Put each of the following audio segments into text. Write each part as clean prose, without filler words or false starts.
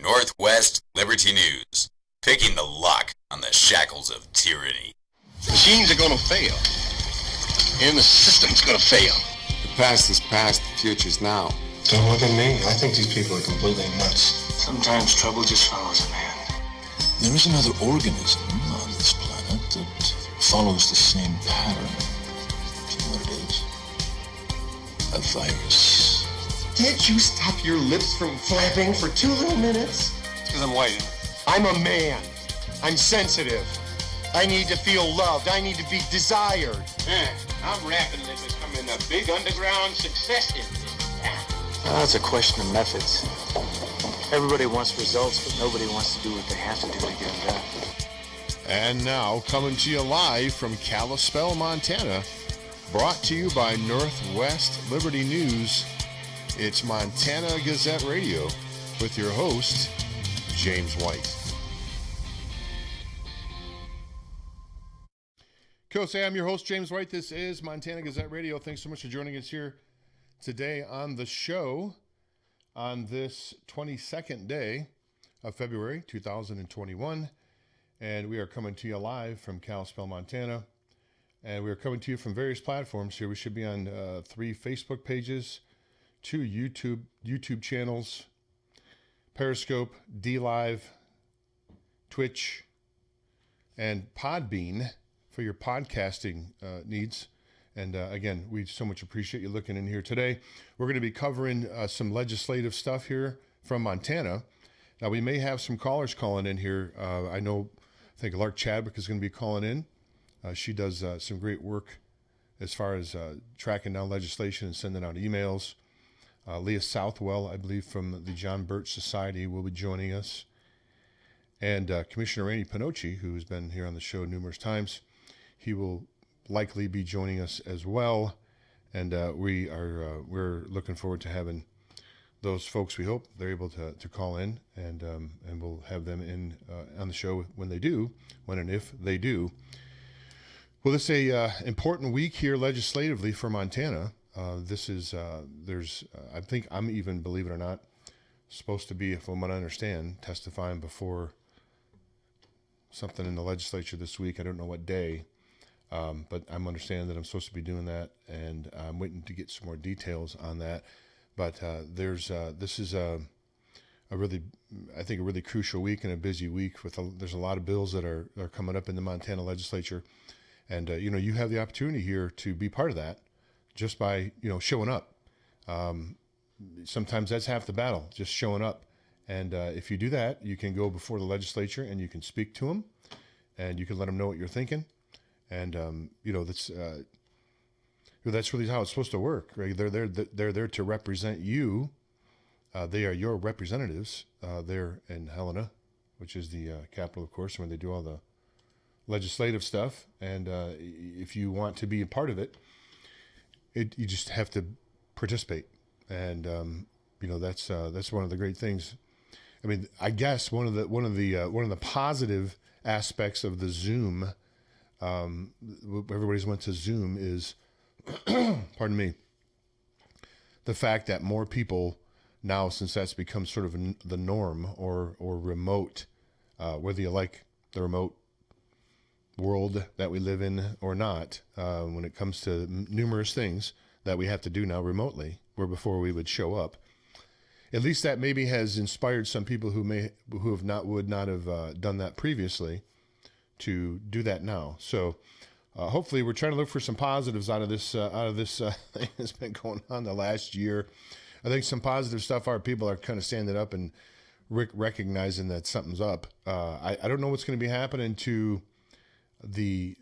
Northwest Liberty News, picking the lock on the shackles of tyranny. Machines are going to fail, and the system's going to fail. The past is past, the future's now. Don't look at me. I think these people are completely nuts. Sometimes trouble just follows a man. There is another organism on this planet that follows the same pattern. Do you know what it is? A virus. Can't you stop your lips from flapping for 2 little minutes? It's because I'm white. I'm a man. I'm sensitive. I need to feel loved. I need to be desired. I'm rapidly becoming a big underground success in this town. It's a question of methods. Everybody wants results, but nobody wants to do what they have to do to get them done. And now, coming to you live from Kalispell, Montana, brought to you by Northwest Liberty News, it's Montana Gazette Radio with your host, James White. Kosei, I'm your host, James White. This is Montana Gazette Radio. Thanks so much for joining us here today on the show on this 22nd day of February 2021. And we are coming to you live from Kalispell, Montana. And we are coming to you from various platforms here. We should be on 3 Facebook pages, 2 YouTube channels, Periscope, DLive, Twitch, and Podbean for your podcasting needs. And again, we so much appreciate you looking in here today. We're going to be covering some legislative stuff here from Montana. Now, we may have some callers calling in here. I think Lark Chadwick is going to be calling in. She does some great work as far as tracking down legislation and sending out emails. Leah Southwell, I believe, from the John Birch Society will be joining us. And Commissioner Randy Pinocci, who has been here on the show numerous times, he will likely be joining us as well. And we're looking forward to having those folks. We hope they're able to call in, and we'll have them in on the show when and if they do. Well, this is a important week here legislatively for Montana. This is, I think I'm even, believe it or not, supposed to be, from what I understand, testifying before something in the legislature this week. I don't know what day, but I'm understanding that I'm supposed to be doing that, and I'm waiting to get some more details on that. But this is a really crucial week and a busy week. There's a lot of bills that are coming up in the Montana legislature, and you have the opportunity here to be part of that. Just by, showing up. Sometimes that's half the battle, just showing up. And if you do that, you can go before the legislature and you can speak to them and you can let them know what you're thinking. And, that's really how it's supposed to work, right? They're there to represent you. They are your representatives there in Helena, which is the capital, of course, where they do all the legislative stuff. And if you want to be a part of it, you just have to participate, and that's one of the great things. I mean, I guess one of the positive aspects of the Zoom, everybody's went to Zoom, is, pardon me, the fact that more people now, since that's become sort of the norm or remote, whether you like the remote world that we live in or not, when it comes to numerous things that we have to do now remotely, where before we would show up. At least that maybe has inspired some people who would not have done that previously to do that now. So hopefully we're trying to look for some positives out of this thing that's been going on the last year. I think some positive stuff are people are kind of standing up and recognizing that something's up. I don't know what's going to be happening to this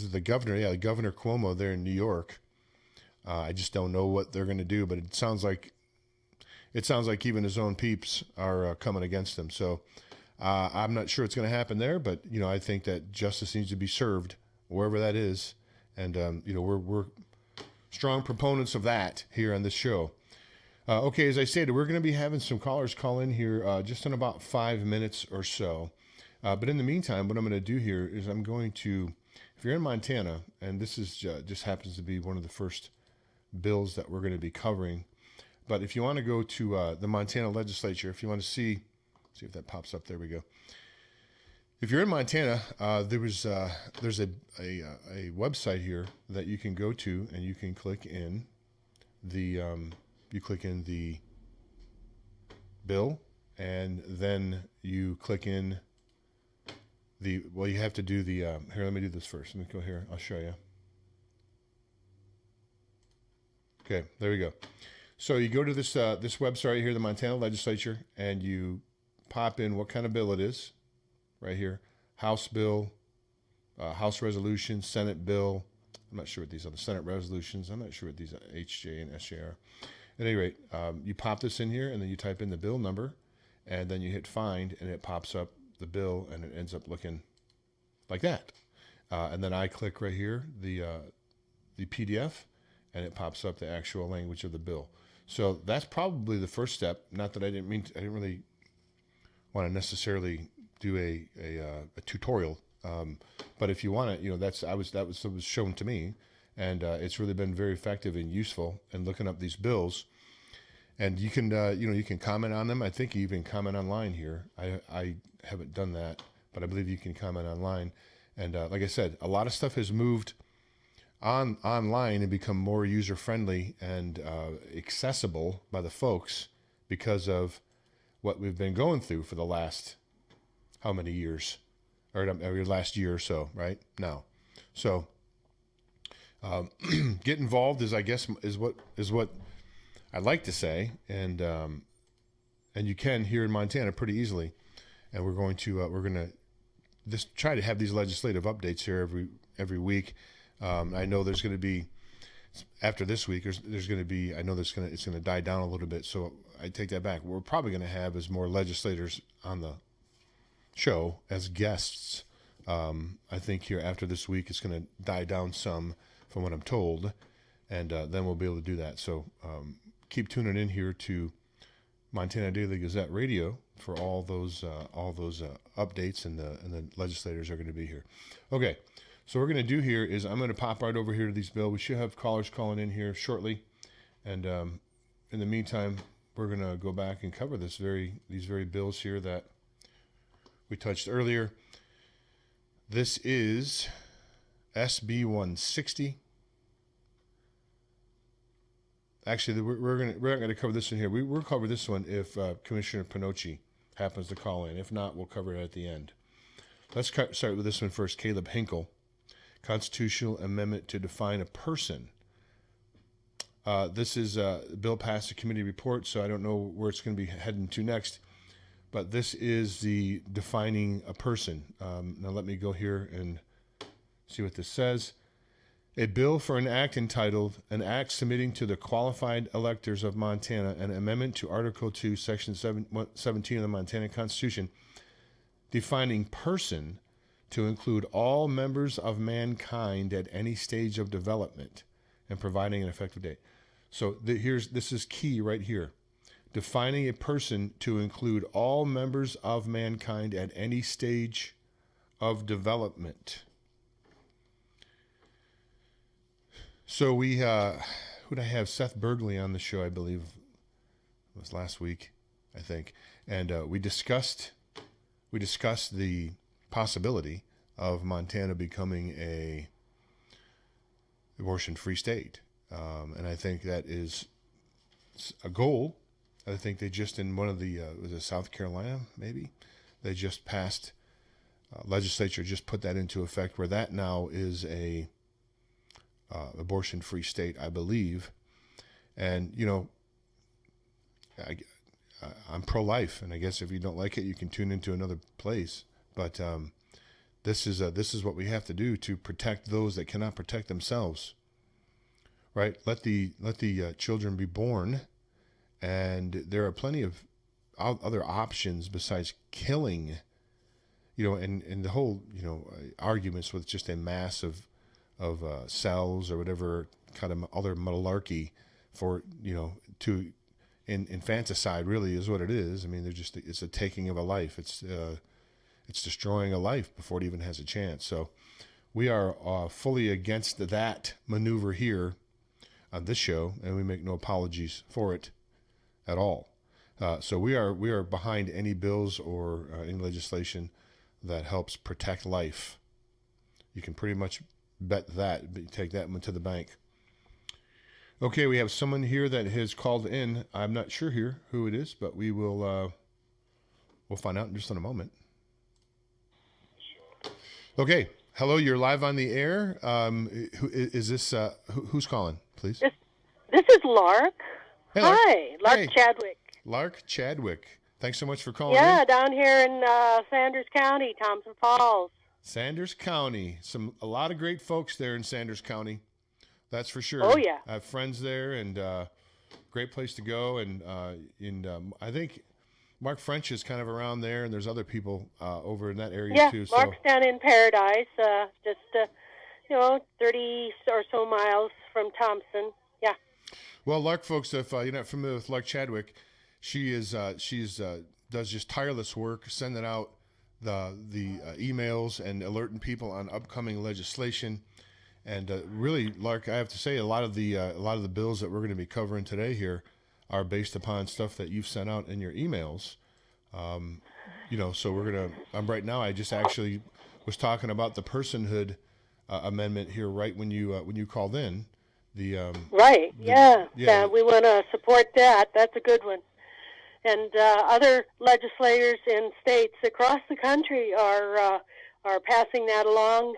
is the governor, Governor Cuomo there in New York. I just don't know what they're going to do, but it sounds like even his own peeps are coming against him. So I'm not sure what's going to happen there, but I think that justice needs to be served wherever that is, and we're strong proponents of that here on this show. Okay, as I stated, we're going to be having some callers call in here just in about 5 minutes or so. But in the meantime, what I'm going to do here is I'm going to, if you're in Montana, and this is just happens to be one of the first bills that we're going to be covering, But if you want to go to the Montana legislature, if you want to see if that pops up, there we go. If you're in Montana, there's a website here that you can go to, and you can click in the bill, and then you click in you have to do the here. Let me do this first. Let me go here. I'll show you. Okay, there we go. So you go to this website right here, the Montana legislature, and you pop in what kind of bill it is. Right here, House bill, House resolution, Senate bill. I'm not sure what these are. The Senate resolutions. I'm not sure what these are, HJ and SJ are. At any rate, you pop this in here, and then you type in the bill number, and then you hit find, and it pops up the bill, and it ends up looking like that. And then I click right here, the PDF, and it pops up the actual language of the bill. So that's probably the first step. Not that I didn't really want to necessarily do a tutorial, but if you want it, that was shown to me, and it's really been very effective and useful in looking up these bills. And you can you can comment on them. I think you even comment online here. I haven't done that, but I believe you can comment online. And like I said, a lot of stuff has moved online and become more user friendly and accessible by the folks because of what we've been going through for the last how many years, or last year or so, right now. So get involved is what I'd like to say, and you can here in Montana pretty easily. And we're going to just try to have these legislative updates here every week. I know there's going to be, after this week, there's going to be, I know it's going to die down a little bit. So I take that back. What we're probably going to have is more legislators on the show as guests. I think here after this week, it's going to die down some from what I'm told. And then we'll be able to do that. So keep tuning in here to Montana Daily Gazette Radio for all those updates, and the legislators are going to be here. Okay, so what we're going to do here is I'm going to pop right over here to these bills. We should have callers calling in here shortly, and in the meantime, we're going to go back and cover these very bills here that we touched earlier. This is SB 160. Actually, we're not going to cover this one here. We'll cover this one if Commissioner Pinocci happens to call in. If not, we'll cover it at the end. Let's start with this one first. Caleb Hinkle, constitutional amendment to define a person. This is a bill passed a committee report, so I don't know where it's going to be heading to next. But this is the defining a person. Now let me go here and see what this says. A bill for an act entitled, An Act Submitting to the Qualified Electors of Montana an Amendment to Article 2, Section 17 of the Montana Constitution, defining person to include all members of mankind at any stage of development and providing an effective date. So this is key right here. Defining a person to include all members of mankind at any stage of development. So we, who'd I have? Seth Bergley on the show, I believe it was last week, I think. And we discussed the possibility of Montana becoming a abortion-free state. And I think that is a goal. I think they just, in one of the, was it South Carolina, maybe? They just passed, legislature just put that into effect, where that now is a abortion-free state, I believe. And, I'm pro-life, and I guess if you don't like it, you can tune into another place. But this is what we have to do to protect those that cannot protect themselves. Right? Let the children be born, and there are plenty of other options besides killing. And the whole arguments with just a mass of cells or whatever kind of other malarkey for to infanticide really is what it is. I mean, it's a taking of a life. It's destroying a life before it even has a chance. So we are fully against that maneuver here on this show, and we make no apologies for it. at all. So we are behind any bills or any legislation that helps protect life. You can pretty much bet that, take that one to the bank. Okay, we have someone here that has called in. I'm not sure here who it is, but we will we'll find out in just in a moment. Okay, hello, you're live on the air. Who is this? Who's calling, please? This is Lark. Hey, Lark. Hi, Lark Hey. Chadwick. Lark Chadwick. Thanks so much for calling Yeah, in. down here in Sanders County, Thompson Falls. Sanders County. A lot of great folks there in Sanders County. That's for sure. Oh, yeah. I have friends there, and great place to go. And I think Mark French is kind of around there, and there's other people over in that area too. Yeah, Mark's down in Paradise, just 30 or so miles from Thompson. Yeah. Well, Lark folks, if you're not familiar with Lark Chadwick, she's does just tireless work, sending out the emails and alerting people on upcoming legislation. And really, Lark, I have to say, a lot of the bills that we're going to be covering today here are based upon stuff that you've sent out in your emails. So we're gonna. Right now, I just actually was talking about the personhood amendment here right when you called in. Right. Yeah. We want to support that. That's a good one. And other legislators in states across the country are passing that along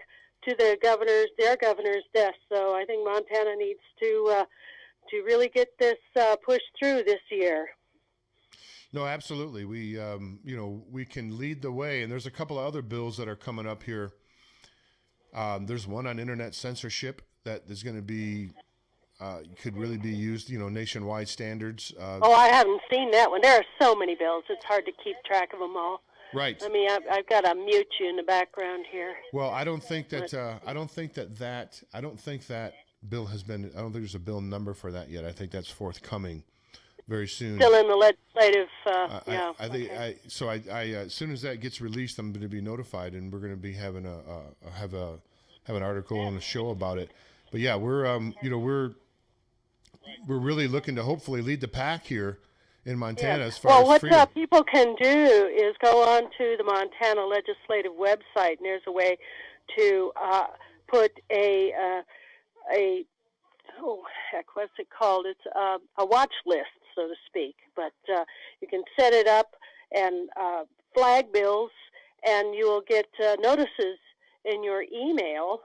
to their governor's desk. So I think Montana needs to really get this pushed through this year. No, absolutely. We we can lead the way, and there's a couple of other bills that are coming up here. There's one on internet censorship that is going to be could really be used, nationwide standards. I haven't seen that one. There are so many bills; it's hard to keep track of them all. Right. I mean, I've got to mute you in the background here. Well, I don't think that bill has been. I don't think there's a bill number for that yet. I think that's forthcoming very soon. Still in the legislative. I think as soon as that gets released, I'm going to be notified, and we're going to be having have an article and a show about it. But yeah, we're really looking to hopefully lead the pack here in Montana as far as freedom. What people can do is go on to the Montana legislative website, and there's a way to put what's it called? It's a watch list, so to speak. But you can set it up and flag bills, and you will get notices in your email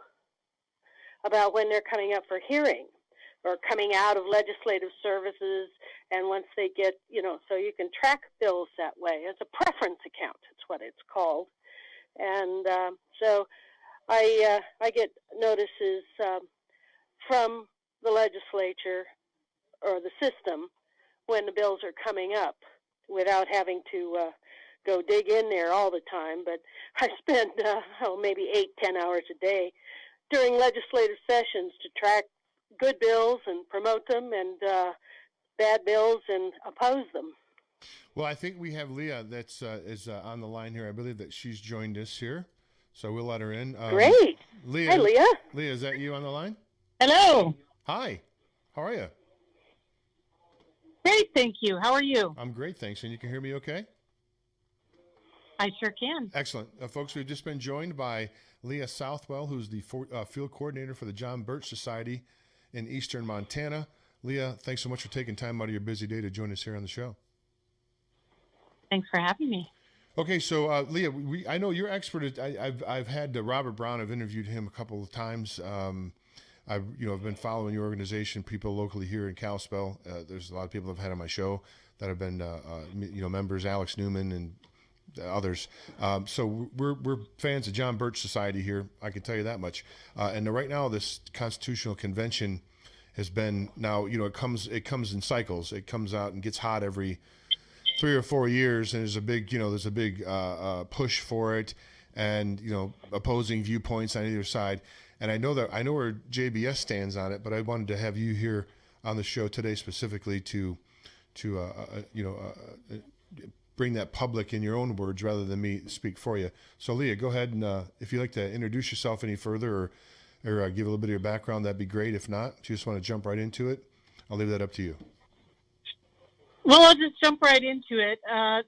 about when they're coming up for hearing or coming out of legislative services. And once they get, so you can track bills that way. It's a preference account. It's what it's called. And so I get notices from the legislature or the system when the bills are coming up without having to go dig in there all the time. But I spend maybe 8-10 hours a day during legislative sessions to track good bills and promote them, and bad bills and oppose them. Well, I think we have Leah that's is on the line here. I believe that she's joined us here, so we'll let her in. Great. Leah. Hi, Leah. Leah, is that you on the line? Hello. Hi. How are you? Great, thank you. How are you? I'm great, thanks. And you can hear me okay? I sure can. Excellent. Folks, we've just been joined by Leah Southwell, who's the field coordinator for the John Birch Society in Eastern Montana. Leah, thanks so much for taking time out of your busy day to join us here on the show. Thanks for having me. Okay, so Leah, I know you're expert. I've had Robert Brown. I've interviewed him a couple of times. I've been following your organization, people locally here in Kalispell. There's a lot of people I've had on my show that have been members, Alex Newman and others. So we're fans of John Birch Society here. I can tell you that much. And right now, this constitutional convention has been it comes in cycles. It comes out and gets hot every 3 or 4 years, and there's a big push for it, and opposing viewpoints on either side. And I know where JBS stands on it, but I wanted to have you here on the show today specifically to bring that public in your own words rather than me speak for you. So Leah, go ahead and if you'd like to introduce yourself any further or give a little bit of your background, that'd be great. If not, if you just want to jump right into it, I'll leave that up to you. Well, I'll just jump right into it.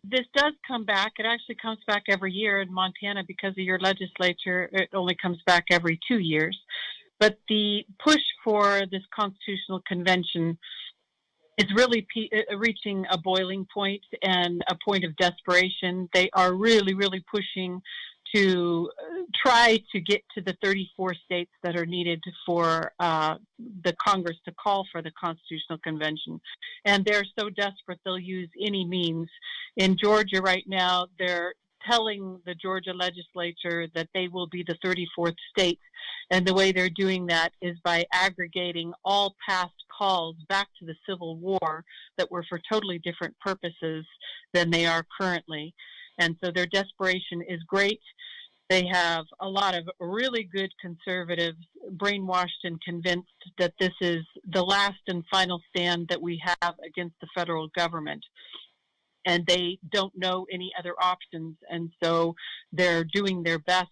This does come back. It actually comes back every year in Montana because of your legislature. It only comes back every 2 years. But the push for this constitutional convention is really reaching a boiling point and a point of desperation. They are really, really pushing to try to get to the 34 states that are needed for the Congress to call for the Constitutional Convention. And they're so desperate they'll use any means. In Georgia right now, they're telling the Georgia legislature that they will be the 34th state. And the way they're doing that is by aggregating all past calls back to the Civil War that were for totally different purposes than they are currently. And so their desperation is great. They have a lot of really good conservatives brainwashed and convinced that this is the last and final stand that we have against the federal government. And they don't know any other options. And so they're doing their best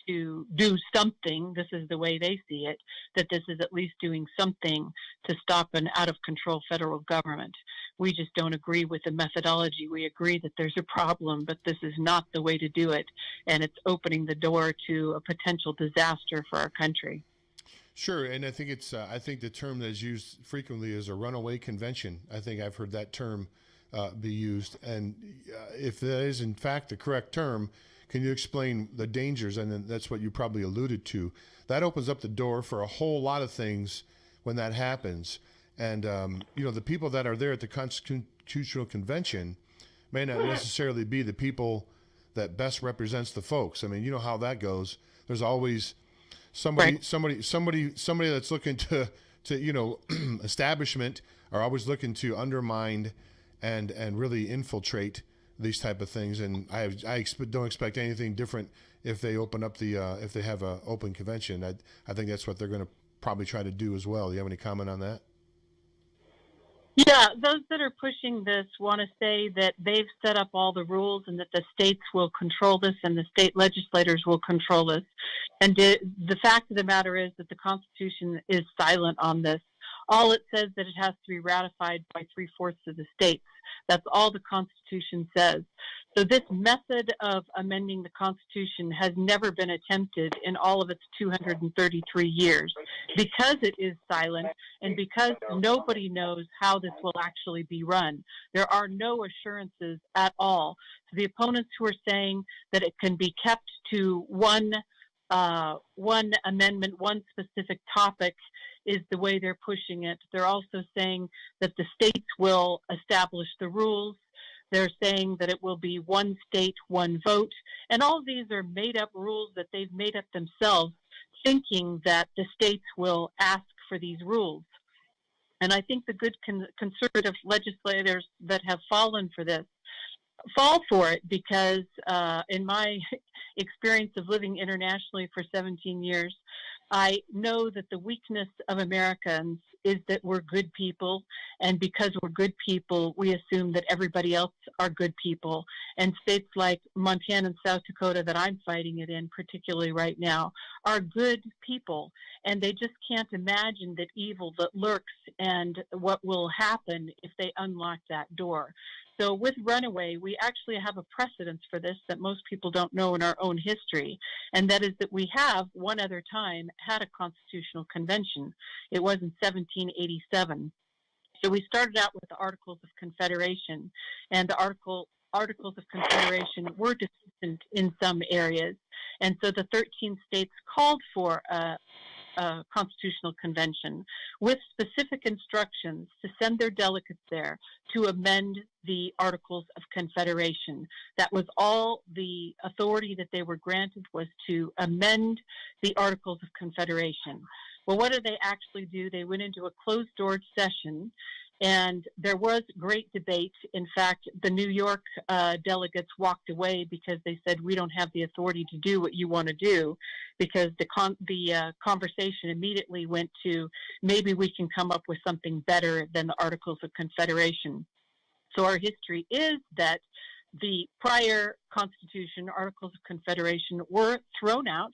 to do something. This is the way they see it, that this is at least doing something to stop an out-of-control federal government. We just don't agree with the methodology. We agree that there's a problem, but this is not the way to do it, and it's opening the door to a potential disaster for our country. Sure, and I think it's I think the term that's used frequently is a runaway convention. I think I've heard that term be used, and if that is in fact the correct term, can you explain the dangers? And that's what you probably alluded to. That opens up the door for a whole lot of things when that happens. And, the people that are there at the Constitutional Convention may not necessarily be the people that best represents the folks. I mean, you know how that goes. There's always somebody that's looking to establishment are always looking to undermine and really infiltrate these type of things, and I don't expect anything different if they open up if they have an open convention. I think that's what they're going to probably try to do as well. Do you have any comment on that? Yeah, those that are pushing this want to say that they've set up all the rules and that the states will control this and the state legislators will control this. And the fact of the matter is that the Constitution is silent on this. All it says that it has to be ratified by 3/4 of the states. That's all the Constitution says. So this method of amending the Constitution has never been attempted in all of its 233 years because it is silent and because nobody knows how this will actually be run. There are no assurances at all. So the opponents who are saying that it can be kept to one amendment, one specific topic is the way they're pushing it. They're also saying that the states will establish the rules. They're saying that it will be one state, one vote. And all of these are made up rules that they've made up themselves, thinking that the states will ask for these rules. And I think the good conservative legislators that have fallen for this fall for it because in my experience of living internationally for 17 years, I know that the weakness of Americans is that we're good people, and because we're good people, we assume that everybody else are good people. And states like Montana and South Dakota that I'm fighting it in, particularly right now, are good people, and they just can't imagine that evil that lurks and what will happen if they unlock that door. So with Runaway, we actually have a precedence for this that most people don't know in our own history, and that is that we have one other time had a constitutional convention. It was in 1787. So we started out with the Articles of Confederation, and the Articles of Confederation were deficient in some areas, and so the 13 states called for a constitutional convention with specific instructions to send their delegates there to amend the Articles of Confederation. That was all the authority that they were granted, was to amend the Articles of Confederation. Well, what did they actually do? They went into a closed-door session, and there was great debate. In fact, the New York delegates walked away because they said, we don't have the authority to do what you want to do, because the conversation immediately went to, maybe we can come up with something better than the Articles of Confederation. So our history is that the prior Constitution, Articles of Confederation, were thrown out.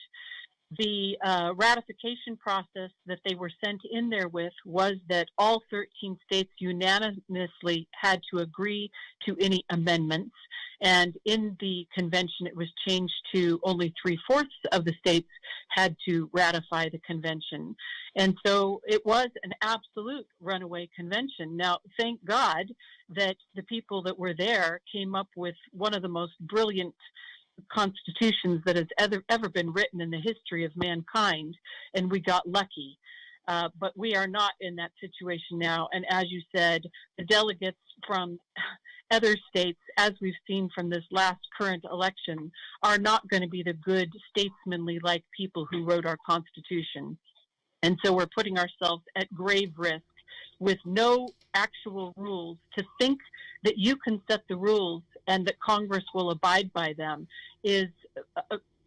The ratification process that they were sent in there with was that all 13 states unanimously had to agree to any amendments. And in the convention, it was changed to only 3/4 of the states had to ratify the convention. And so it was an absolute runaway convention. Now, thank God that the people that were there came up with one of the most brilliant constitutions that has ever been written in the history of mankind, and we got lucky. But we are not in that situation now. And as you said, the delegates from other states, as we've seen from this last current election, are not going to be the good statesmanly-like people who wrote our Constitution. And so we're putting ourselves at grave risk with no actual rules. To think that you can set the rules and that Congress will abide by them is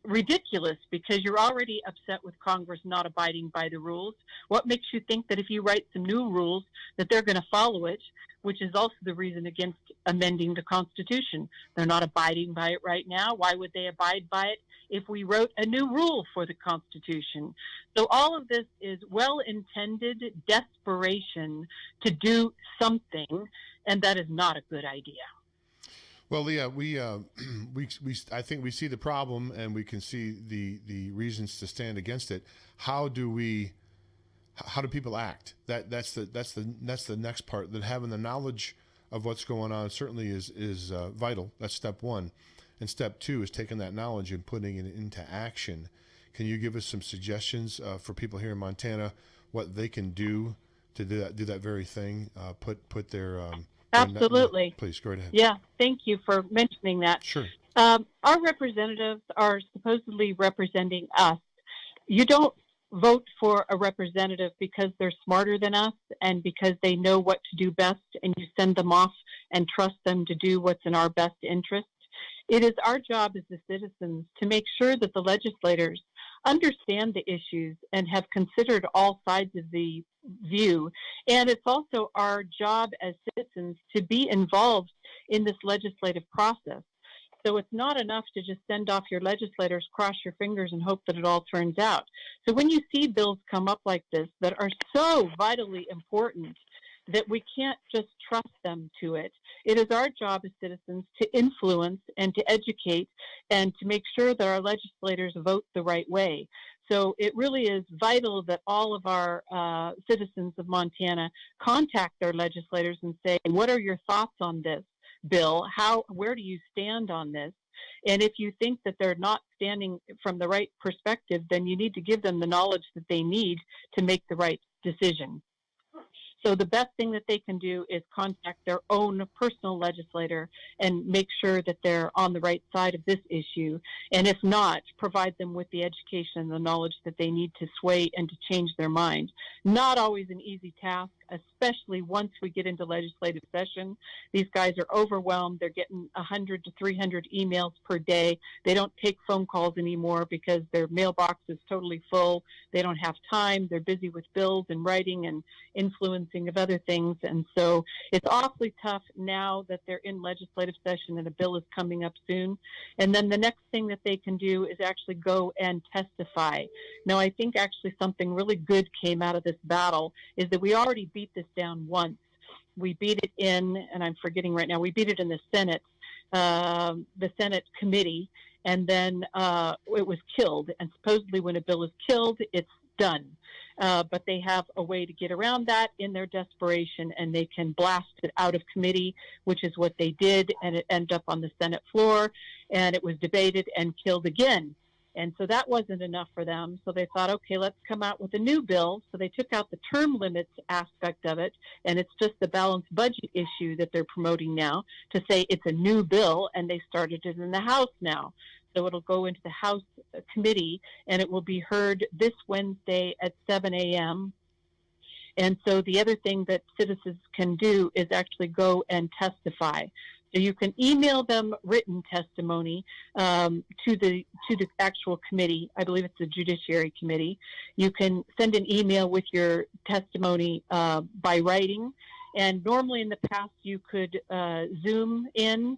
ridiculous, because you're already upset with Congress not abiding by the rules. What makes you think that if you write some new rules that they're going to follow it, which is also the reason against amending the Constitution? They're not abiding by it right now. Why would they abide by it if we wrote a new rule for the Constitution? So all of this is well-intended desperation to do something, and that is not a good idea. Well, Leah, I think we see the problem, and we can see the reasons to stand against it. How do people act? That's the next part. That having the knowledge of what's going on certainly is vital. That's step one, and step two is taking that knowledge and putting it into action. Can you give us some suggestions for people here in Montana what they can do to do that very thing? Put their Absolutely. Please go right ahead. Yeah, thank you for mentioning that. Sure. Our representatives are supposedly representing us. You don't vote for a representative because they're smarter than us and because they know what to do best, and you send them off and trust them to do what's in our best interest. It is our job as the citizens to make sure that the legislators understand the issues and have considered all sides of the view. And it's also our job as citizens to be involved in this legislative process. So it's not enough to just send off your legislators, cross your fingers, and hope that it all turns out. So when you see bills come up like this that are so vitally important that we can't just trust them to it, it is our job as citizens to influence and to educate and to make sure that our legislators vote the right way. So it really is vital that all of our citizens of Montana contact their legislators and say, what are your thoughts on this bill? Where do you stand on this? And if you think that they're not standing from the right perspective, then you need to give them the knowledge that they need to make the right decision. So the best thing that they can do is contact their own personal legislator and make sure that they're on the right side of this issue. And if not, provide them with the education and the knowledge that they need to sway and to change their mind. Not always an easy task, especially once we get into legislative session. These guys are overwhelmed. They're getting 100 to 300 emails per day. They don't take phone calls anymore because their mailbox is totally full. They don't have time. They're busy with bills and writing and influencing of other things. And so it's awfully tough now that they're in legislative session and a bill is coming up soon. And then the next thing that they can do is actually go and testify. Now, I think actually something really good came out of this battle is that we already beat this down once. We beat it in, and I'm forgetting right now, we beat it in the Senate committee, and then it was killed. And supposedly when a bill is killed, it's done. But they have a way to get around that in their desperation, and they can blast it out of committee, which is what they did, and it ended up on the Senate floor, and it was debated and killed again. And so that wasn't enough for them. So they thought, okay, let's come out with a new bill. So they took out the term limits aspect of it, and it's just the balanced budget issue that they're promoting now to say it's a new bill, and they started it in the House now. So it'll go into the House committee, and it will be heard this Wednesday at 7 a.m. And so the other thing that citizens can do is actually go and testify. So you can email them written testimony to the actual committee. I believe it's the Judiciary Committee. You can send an email with your testimony by writing. And normally in the past, you could Zoom in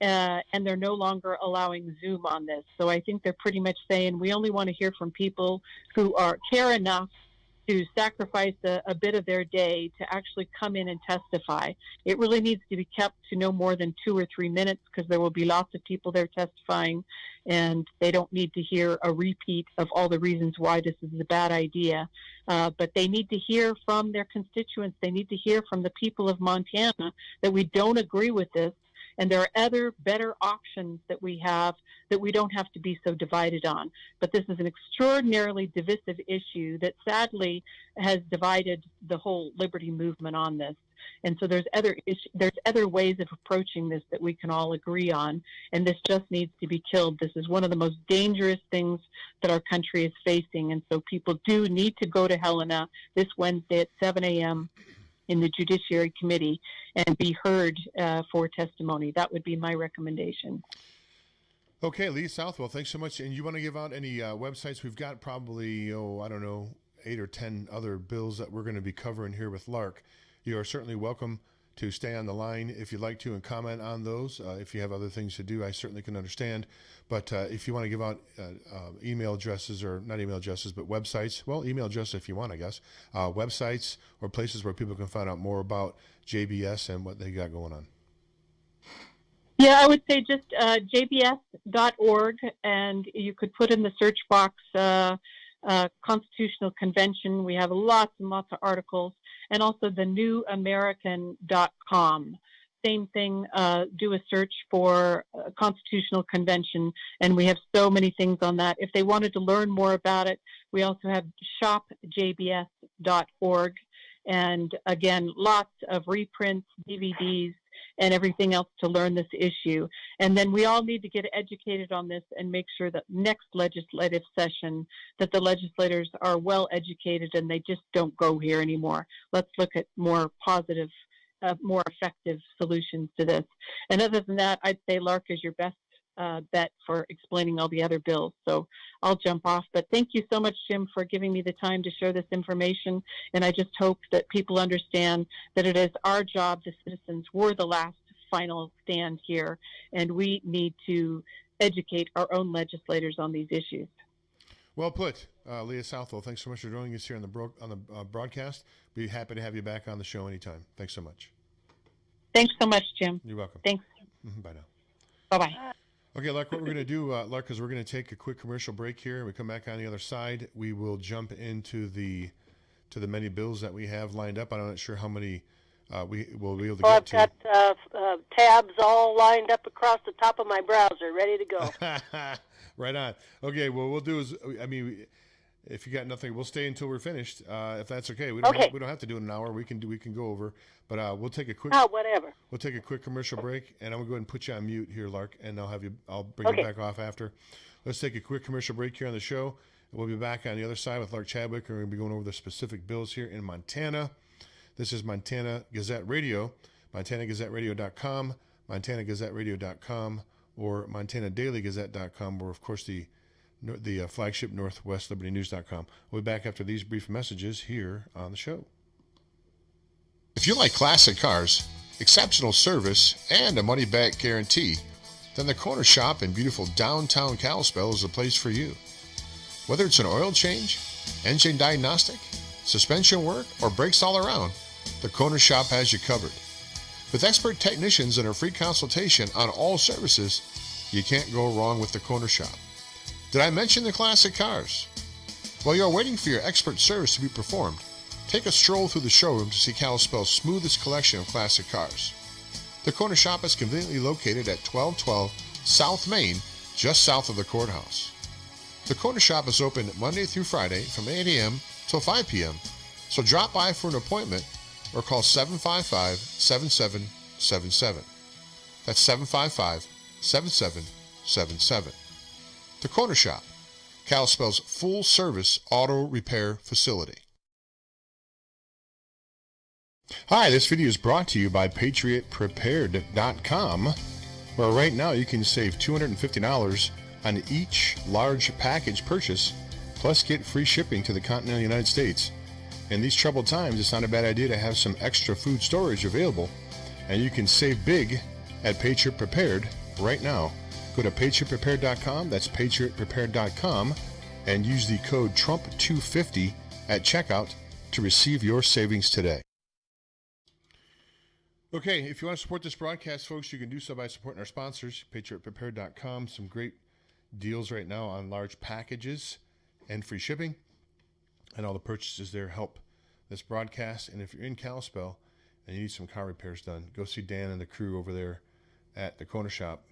and they're no longer allowing Zoom on this. So I think they're pretty much saying we only want to hear from people who care enough to sacrifice a bit of their day to actually come in and testify. It really needs to be kept to no more than 2 or 3 minutes, because there will be lots of people there testifying, and they don't need to hear a repeat of all the reasons why this is a bad idea. But they need to hear from their constituents. They need to hear from the people of Montana that we don't agree with this, and there are other better options that we have that we don't have to be so divided on. But this is an extraordinarily divisive issue that sadly has divided the whole liberty movement on this. And so there's other ways of approaching this that we can all agree on, and this just needs to be killed. This is one of the most dangerous things that our country is facing, and so people do need to go to Helena this Wednesday at 7 a.m. in the Judiciary Committee and be heard for testimony. That would be my recommendation. Okay, Lee Southwell, thanks so much. And you want to give out any websites? We've got probably, 8 or 10 other bills that we're going to be covering here with Lark. You are certainly welcome to stay on the line if you'd like to and comment on those. If you have other things to do, I certainly can understand. But if you want to give out email addresses, or not email addresses, but websites, well, email addresses if you want, I guess, websites or places where people can find out more about JBS and what they got going on. Yeah, I would say just jbs.org, and you could put in the search box Constitutional Convention. We have lots and lots of articles, and also the newamerican.com. Same thing, do a search for Constitutional Convention, and we have so many things on that. If they wanted to learn more about it, we also have shopjbs.org, and again, lots of reprints, DVDs, and everything else to learn this issue. And then we all need to get educated on this and make sure that next legislative session that the legislators are well educated and they just don't go here anymore. Let's look at more positive, more effective solutions to this. And other than that, I'd say Lark is your best bet for explaining all the other bills. So I'll jump off. But thank you so much, Jim, for giving me the time to share this information. And I just hope that people understand that it is our job, the citizens. We're the last final stand here, and we need to educate our own legislators on these issues. Well put, Leah Southwell. Thanks so much for joining us here on the broadcast. Be happy to have you back on the show anytime. Thanks so much. Thanks so much, Jim. You're welcome. Thanks. Bye now. Bye-bye. Okay, Lark, what we're going to do, Lark, is we're going to take a quick commercial break here, and we come back on the other side. We will jump into the many bills that we have lined up. I'm not sure how many we will be able to get to. I've got tabs all lined up across the top of my browser, ready to go. Right on. Okay, well, we'll do is, if you got nothing, we'll stay until we're finished. If that's okay. We don't have to do it an hour. We can go over, but we'll take a quick. Whatever. We'll take a quick commercial break, and I'm gonna go ahead and put you on mute here, Lark, and I'll bring you back off after. Let's take a quick commercial break here on the show. We'll be back on the other side with Lark Chadwick. We're gonna be going over the specific bills here in Montana. This is Montana Gazette Radio, MontanaGazetteRadio.com, MontanaGazetteRadio.com, or MontanaDailyGazette.com, or of course the flagship northwestlibertynews.com. We'll be back after these brief messages here on the show. If you like classic cars, exceptional service, and a money-back guarantee, then the Corner Shop in beautiful downtown Kalispell is the place for you. Whether it's an oil change, engine diagnostic, suspension work, or brakes all around, the Corner Shop has you covered. With expert technicians and a free consultation on all services, you can't go wrong with the Corner Shop. Did I mention the classic cars? While you're waiting for your expert service to be performed, take a stroll through the showroom to see Kalispell's smoothest collection of classic cars. The Corner Shop is conveniently located at 1212 South Main, just south of the courthouse. The Corner Shop is open Monday through Friday from 8 a.m. till 5 p.m., so drop by for an appointment or call 755-7777. That's 755-7777. The Corner Shop, Kalispell's full-service auto repair facility. Hi, this video is brought to you by PatriotPrepared.com, where right now you can save $250 on each large package purchase, plus get free shipping to the continental United States. In these troubled times, it's not a bad idea to have some extra food storage available, and you can save big at PatriotPrepared.com. right now. Go to patriotprepared.com, that's patriotprepared.com, and use the code TRUMP250 at checkout to receive your savings today. Okay, if you want to support this broadcast, folks, you can do so by supporting our sponsors, patriotprepared.com. Some great deals right now on large packages and free shipping, and all the purchases there help this broadcast. And if you're in Kalispell and you need some car repairs done, go see Dan and the crew over there at the Corner Shop.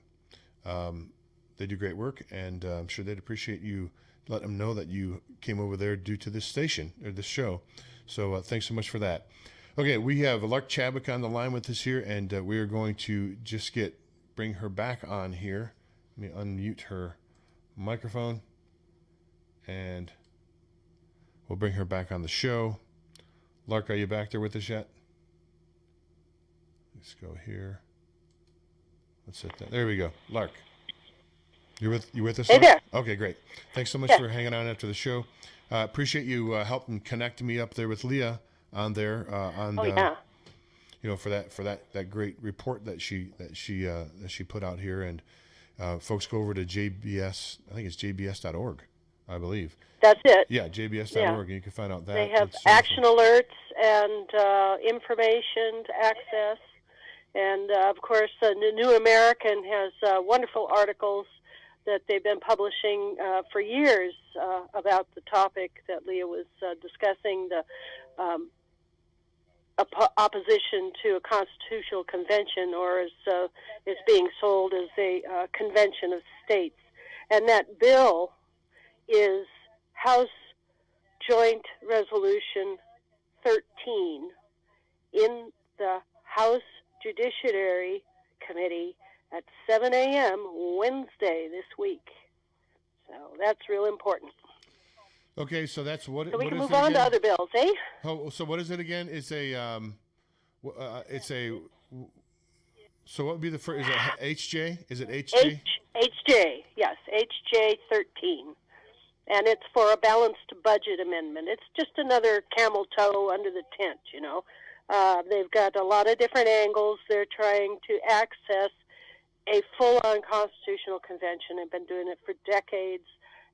They do great work, and I'm sure they'd appreciate you letting them know that you came over there due to this station or this show. So thanks so much for that. Okay, we have Lark Chadwick on the line with us here, and we are going to just bring her back on here. Let me unmute her microphone, and we'll bring her back on the show. Lark, are you back there with us yet? Let's go here. Let's hit that. There we go. Lark, you with us? Hey Lark? there. Okay, great. Thanks so much for hanging on after the show. Appreciate you helping connect me up there with Leah on there for that great report that she put out here. And folks, go over to JBS. I think it's jbs.org, I believe. That's it. Yeah, jbs.org, and you can find out that. They have action alerts and information to access. And, of course, the New American has wonderful articles that they've been publishing for years about the topic that Leah was discussing, the opposition to a constitutional convention, or as it's being sold as a convention of states. And that bill is House Joint Resolution 13 in the House Judiciary Committee at 7 a.m. Wednesday this week. So that's real important. Okay, so that's what. So we what can is move it on again? to other bills, eh? Oh, so what is it again? It's a So what would be the first? Is it HJ? Is it HJ? HJ, yes, HJ 13. And it's for a balanced budget amendment. It's just another camel toe under the tent, you know. They've got a lot of different angles. They're trying to access a full-on constitutional convention. They've been doing it for decades.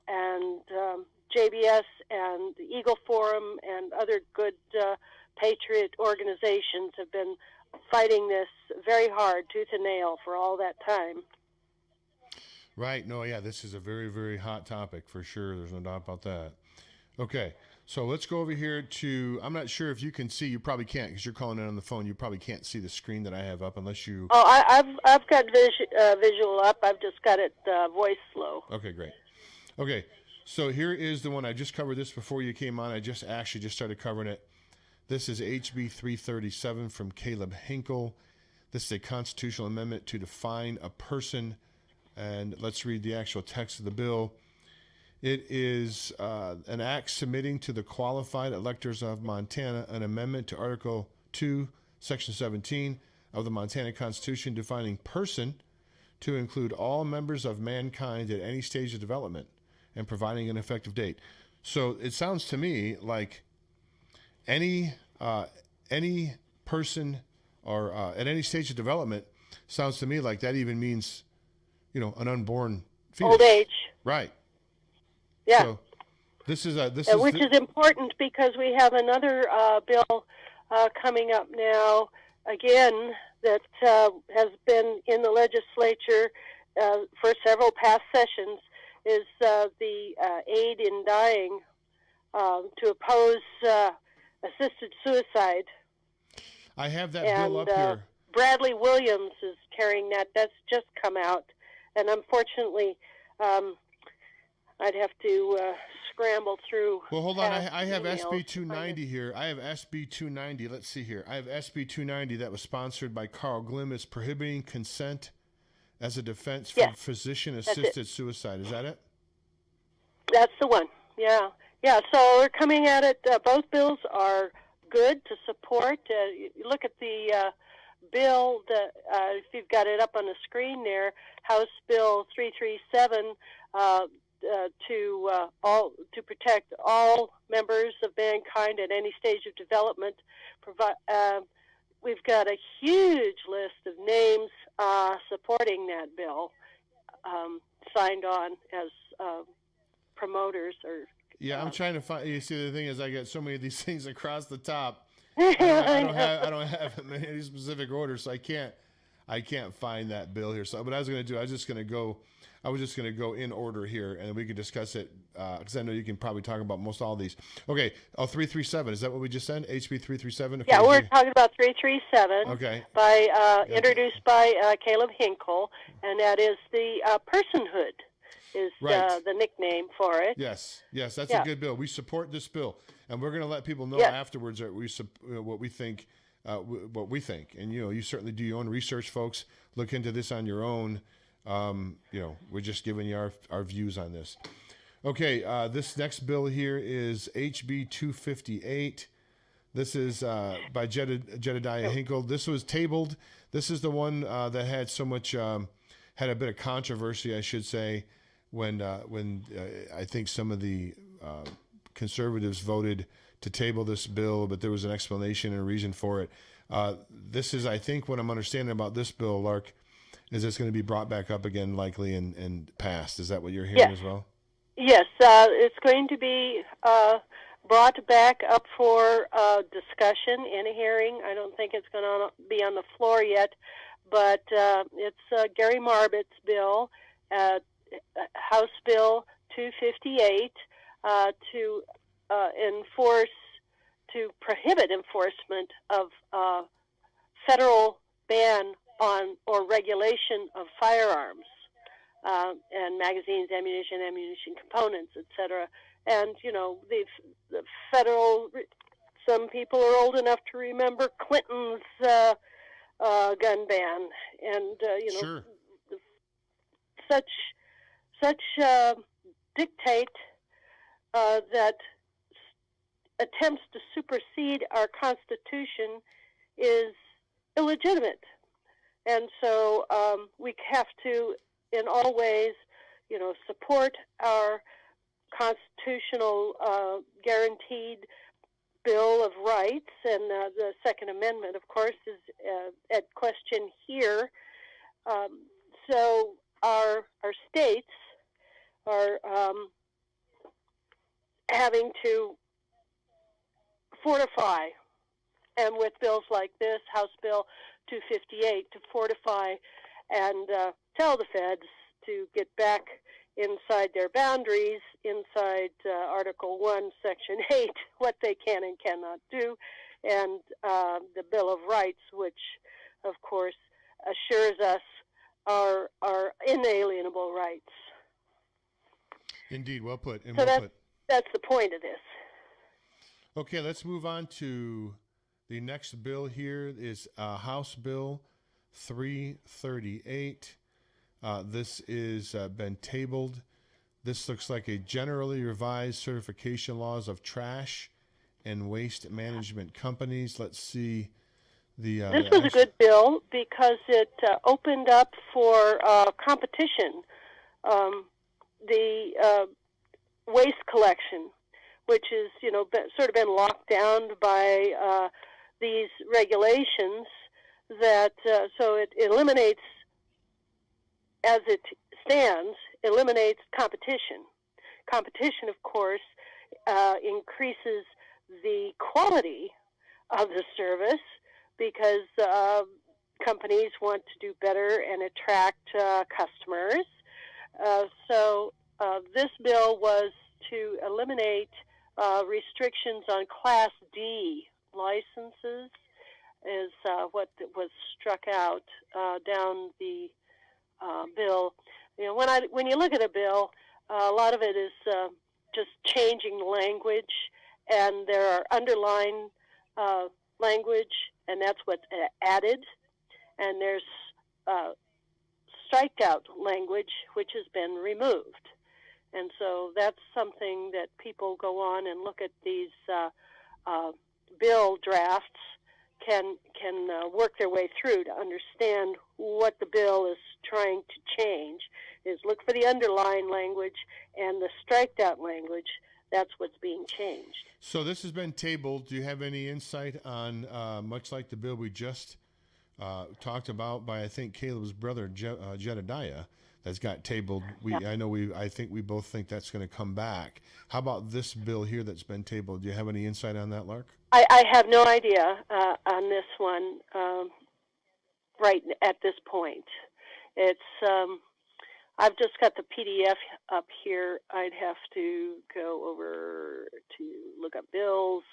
And JBS and the Eagle Forum and other good patriot organizations have been fighting this very hard, tooth and nail, for all that time. Right. No, yeah, this is a very, very hot topic for sure. There's no doubt about that. Okay. So let's go over here to, I'm not sure if you can see, you probably can't because you're calling in on the phone. You probably can't see the screen that I have up unless you... Oh, I've got visual up. I've just got it voice slow. Okay, great. Okay, so here is the one. I just covered this before you came on. I just started covering it. This is HB 337 from Caleb Hinkle. This is a constitutional amendment to define a person. And let's read the actual text of the bill. It is an act submitting to the qualified electors of Montana an amendment to Article 2, Section 17 of the Montana Constitution defining person to include all members of mankind at any stage of development and providing an effective date. So it sounds to me like any person or at any stage of development sounds to me like that even means, an unborn fetus. Old age. Right. Yeah. So this is which is important because we have another bill coming up now, again, that has been in the legislature for several past sessions, is the aid in dying to oppose assisted suicide. I have that bill up here. Bradley Williams is carrying that. That's just come out. And unfortunately, I'd have to scramble through. Well, hold on. I have SB 290 here. I have SB 290. Let's see here. I have SB 290 that was sponsored by Carl Glimm. It's prohibiting consent as a defense for physician-assisted suicide. Is that it? That's the one. Yeah. Yeah, so we're coming at it. Both bills are good to support. You look at the bill, if you've got it up on the screen there, House Bill 337, to protect all members of mankind at any stage of development, we've got a huge list of names supporting that bill, signed on as promoters or. Yeah, I'm trying to find. You see, the thing is, I get so many of these things across the top. I I don't have any specific order, so I can't find that bill here. So, what I was going to do, I was just going to go in order here, and we could discuss it because I know you can probably talk about most all these. Okay, 337. Is that what we just said? HB 337. Okay, yeah, we're talking about 337. Okay. Introduced by Caleb Hinkle, and that is the personhood. Is right. The nickname for it. Yes, that's a good bill. We support this bill, and we're going to let people know afterwards that what we think, and you certainly do your own research, folks. Look into this on your own. We're just giving you our views on this. Okay, this next bill here is HB 258. This is by Jedediah Hinkle. This was tabled. This is the one that had so much had a bit of controversy, I should say. When I think some of the conservatives voted to table this bill, but there was an explanation and a reason for it. This is, I think, what I'm understanding about this bill, Lark, is it's going to be brought back up again, likely, and passed. Is that what you're hearing as well? Yes, it's going to be brought back up for discussion in a hearing. I don't think it's going to be on the floor yet, but it's Gary Marbott's bill. House Bill 258 to prohibit enforcement of federal ban on or regulation of firearms and magazines, ammunition components, etc. And the federal. Some people are old enough to remember Clinton's gun ban, and sure. Such dictate that attempts to supersede our Constitution is illegitimate. And so we have to, in all ways, support our constitutional guaranteed Bill of Rights. And the Second Amendment, of course, is at question here. So our states are having to fortify, and with bills like this, House Bill 258, to fortify and tell the feds to get back inside their boundaries, inside Article 1, Section 8, what they can and cannot do, and the Bill of Rights, which, of course, assures us our inalienable rights. Indeed, well put. That's the point of this. Okay, let's move on to the next bill here is House Bill 338. This is been tabled. This looks like a generally revised certification laws of trash and waste management companies. Let's see. This was a good bill because it opened up for competition. The waste collection, which is sort of been locked down by these regulations, that so it eliminates, as it stands, eliminates competition. Competition, of course, increases the quality of the service, because companies want to do better and attract customers. So this bill was to eliminate restrictions on Class D licenses, is what was struck out down the bill. When you look at a bill, a lot of it is just changing language, and there are underlined language, and that's what's added. And there's strikeout language, which has been removed. And so that's something that people go on and look at these bill drafts, can work their way through to understand what the bill is trying to change, is look for the underlying language and the striked out language that's what's being changed. So this has been tabled. Do you have any insight on, much like the bill we just talked about by, I think, Caleb's brother, Jedediah, that's got tabled? I think we both think that's going to come back. How about this bill here that's been tabled? Do you have any insight on that, Lark? I have no idea on this one right at this point. It's I've just got the PDF up here. I'd have to go over to look up bills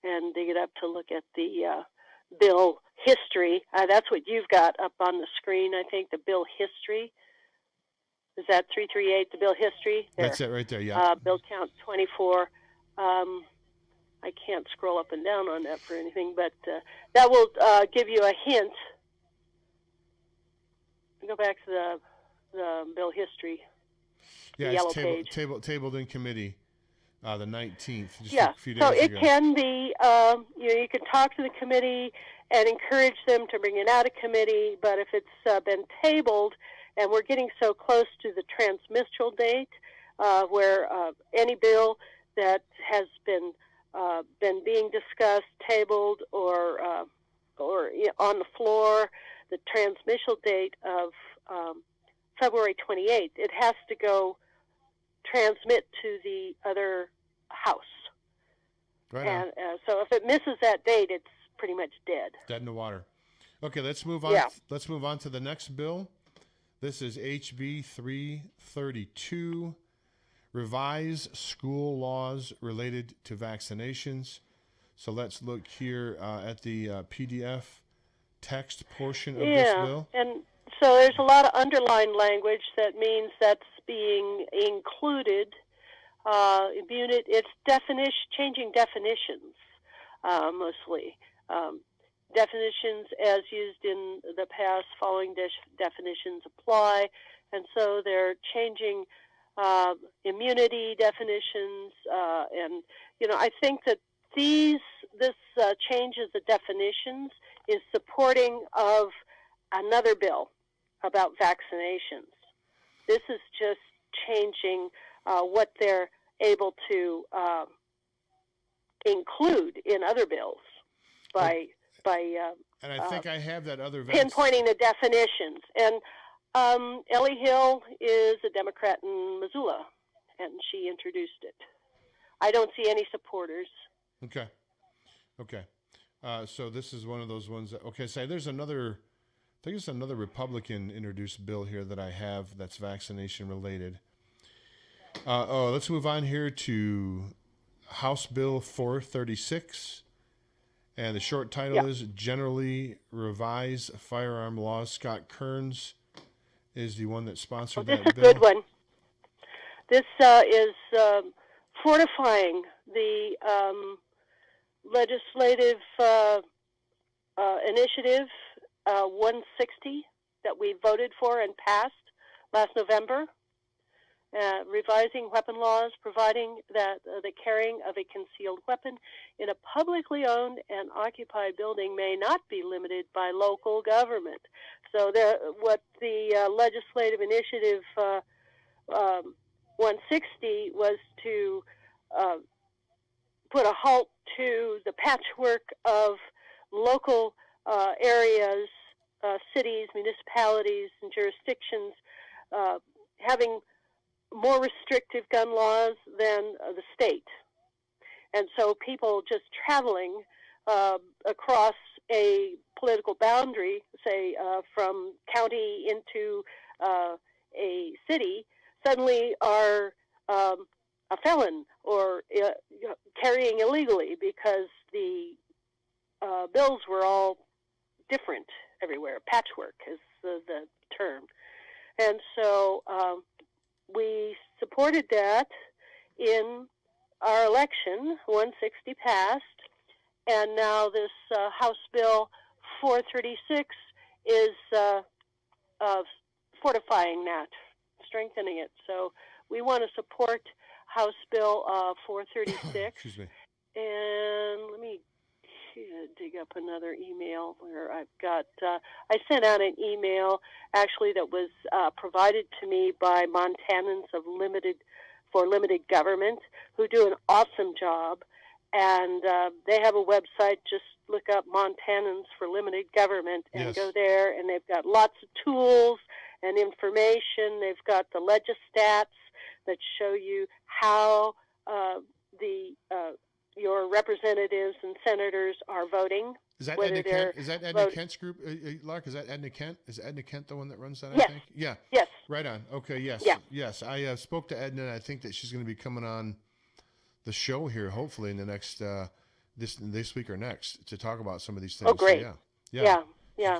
and dig it up to look at the bill history. That's what you've got up on the screen, I think, the bill history. Is that 338, the bill history? There. That's it right there, yeah. Bill count 24. I can't scroll up and down on that for anything, but that will give you a hint. Go back to the bill history. Yeah, the yellow it's page. tabled in committee the 19th. Just Yeah, a few days so it ago. can be, you can talk to the committee and encourage them to bring it out of committee, but if it's been tabled and we're getting so close to the transmittal date where any bill that has been being discussed, tabled, or on the floor, the transmittal date of February 28th, it has to go transmit to the other house. Right And so if it misses that date, it's pretty much dead. Dead in the water. Okay, let's move on. Yeah. Let's move on to the next bill. This is HB 332, revise school laws related to vaccinations. So let's look here at the PDF text portion of this bill. And so there's a lot of underlined language that means that's being included. It's changing definitions mostly. Definitions as used in the past, following definitions apply, and so they're changing immunity definitions. And I think that this change of the definitions is supporting of another bill about vaccinations. This is just changing what they're able to include in other bills by and I think I have that other pinpointing the definitions. And Ellie Hill is a Democrat in Missoula, and she introduced it. I don't see any supporters. Okay. So this is one of those ones that, so there's another, I think it's another Republican introduced bill here that I have that's vaccination related. Let's move on here to House Bill 436. And the short title is Generally Revise Firearm Laws. Scott Kearns is the one that sponsored that bill. This is a good one. This is fortifying the legislative initiative 160 that we voted for and passed last November. Revising weapon laws, providing that the carrying of a concealed weapon in a publicly owned and occupied building may not be limited by local government. So what the legislative initiative 160 was to put a halt to the patchwork of local areas, cities, municipalities, and jurisdictions having more restrictive gun laws than the state. And so people just traveling across a political boundary, say from county into a city, suddenly are a felon or carrying illegally because the bills were all different everywhere. Patchwork is the term. And so we supported that in our election. 160 passed, and now this House Bill 436 is fortifying that, strengthening it. So we want to support House Bill 436. Excuse me. And let me dig up another email where I've got, I sent out an email actually that was provided to me by Montanans of limited for limited government, who do an awesome job. And they have a website. Just look up Montanans for Limited Government and go there. And they've got lots of tools and information. They've got the Legistats that show you how your representatives and senators are voting. Is that Edna Kent? Is that Edna Kent's group, Lark? Is that Edna Kent? Is Edna Kent the one that runs that? Yes. I think. Yeah. Yes. Right on. Okay. Yes. Yeah. Yes. I spoke to Edna, and I think that she's going to be coming on the show here, hopefully in the next this week or next, to talk about some of these things. Oh, great. So, yeah.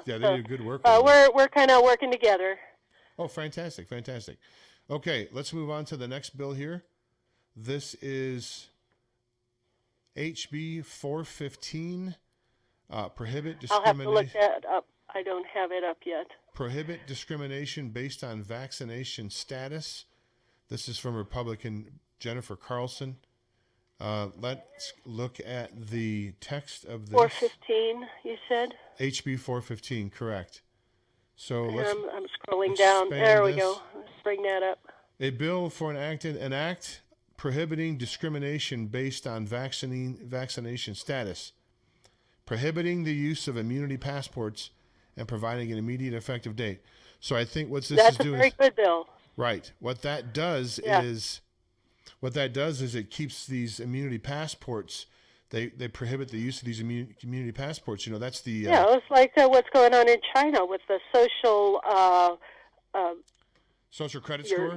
They do good work. We're kind of working together. Oh, fantastic. Okay, let's move on to the next bill here. This is HB 415, prohibit discrimination. I'll have to look that up. I don't have it up yet. Prohibit discrimination based on vaccination status. This is from Republican Jennifer Carlson. Let's look at the text of this. 415, you said? HB 415, correct. So I'm scrolling down. There we go. Let's bring that up. A bill for an act prohibiting discrimination based on vaccination status, prohibiting the use of immunity passports, and providing an immediate effective date. So I think what this is doing. That's a very good bill. Right. What that does is it keeps these immunity passports. They prohibit the use of these immunity passports. You know, that's the it's like what's going on in China with the social credit score.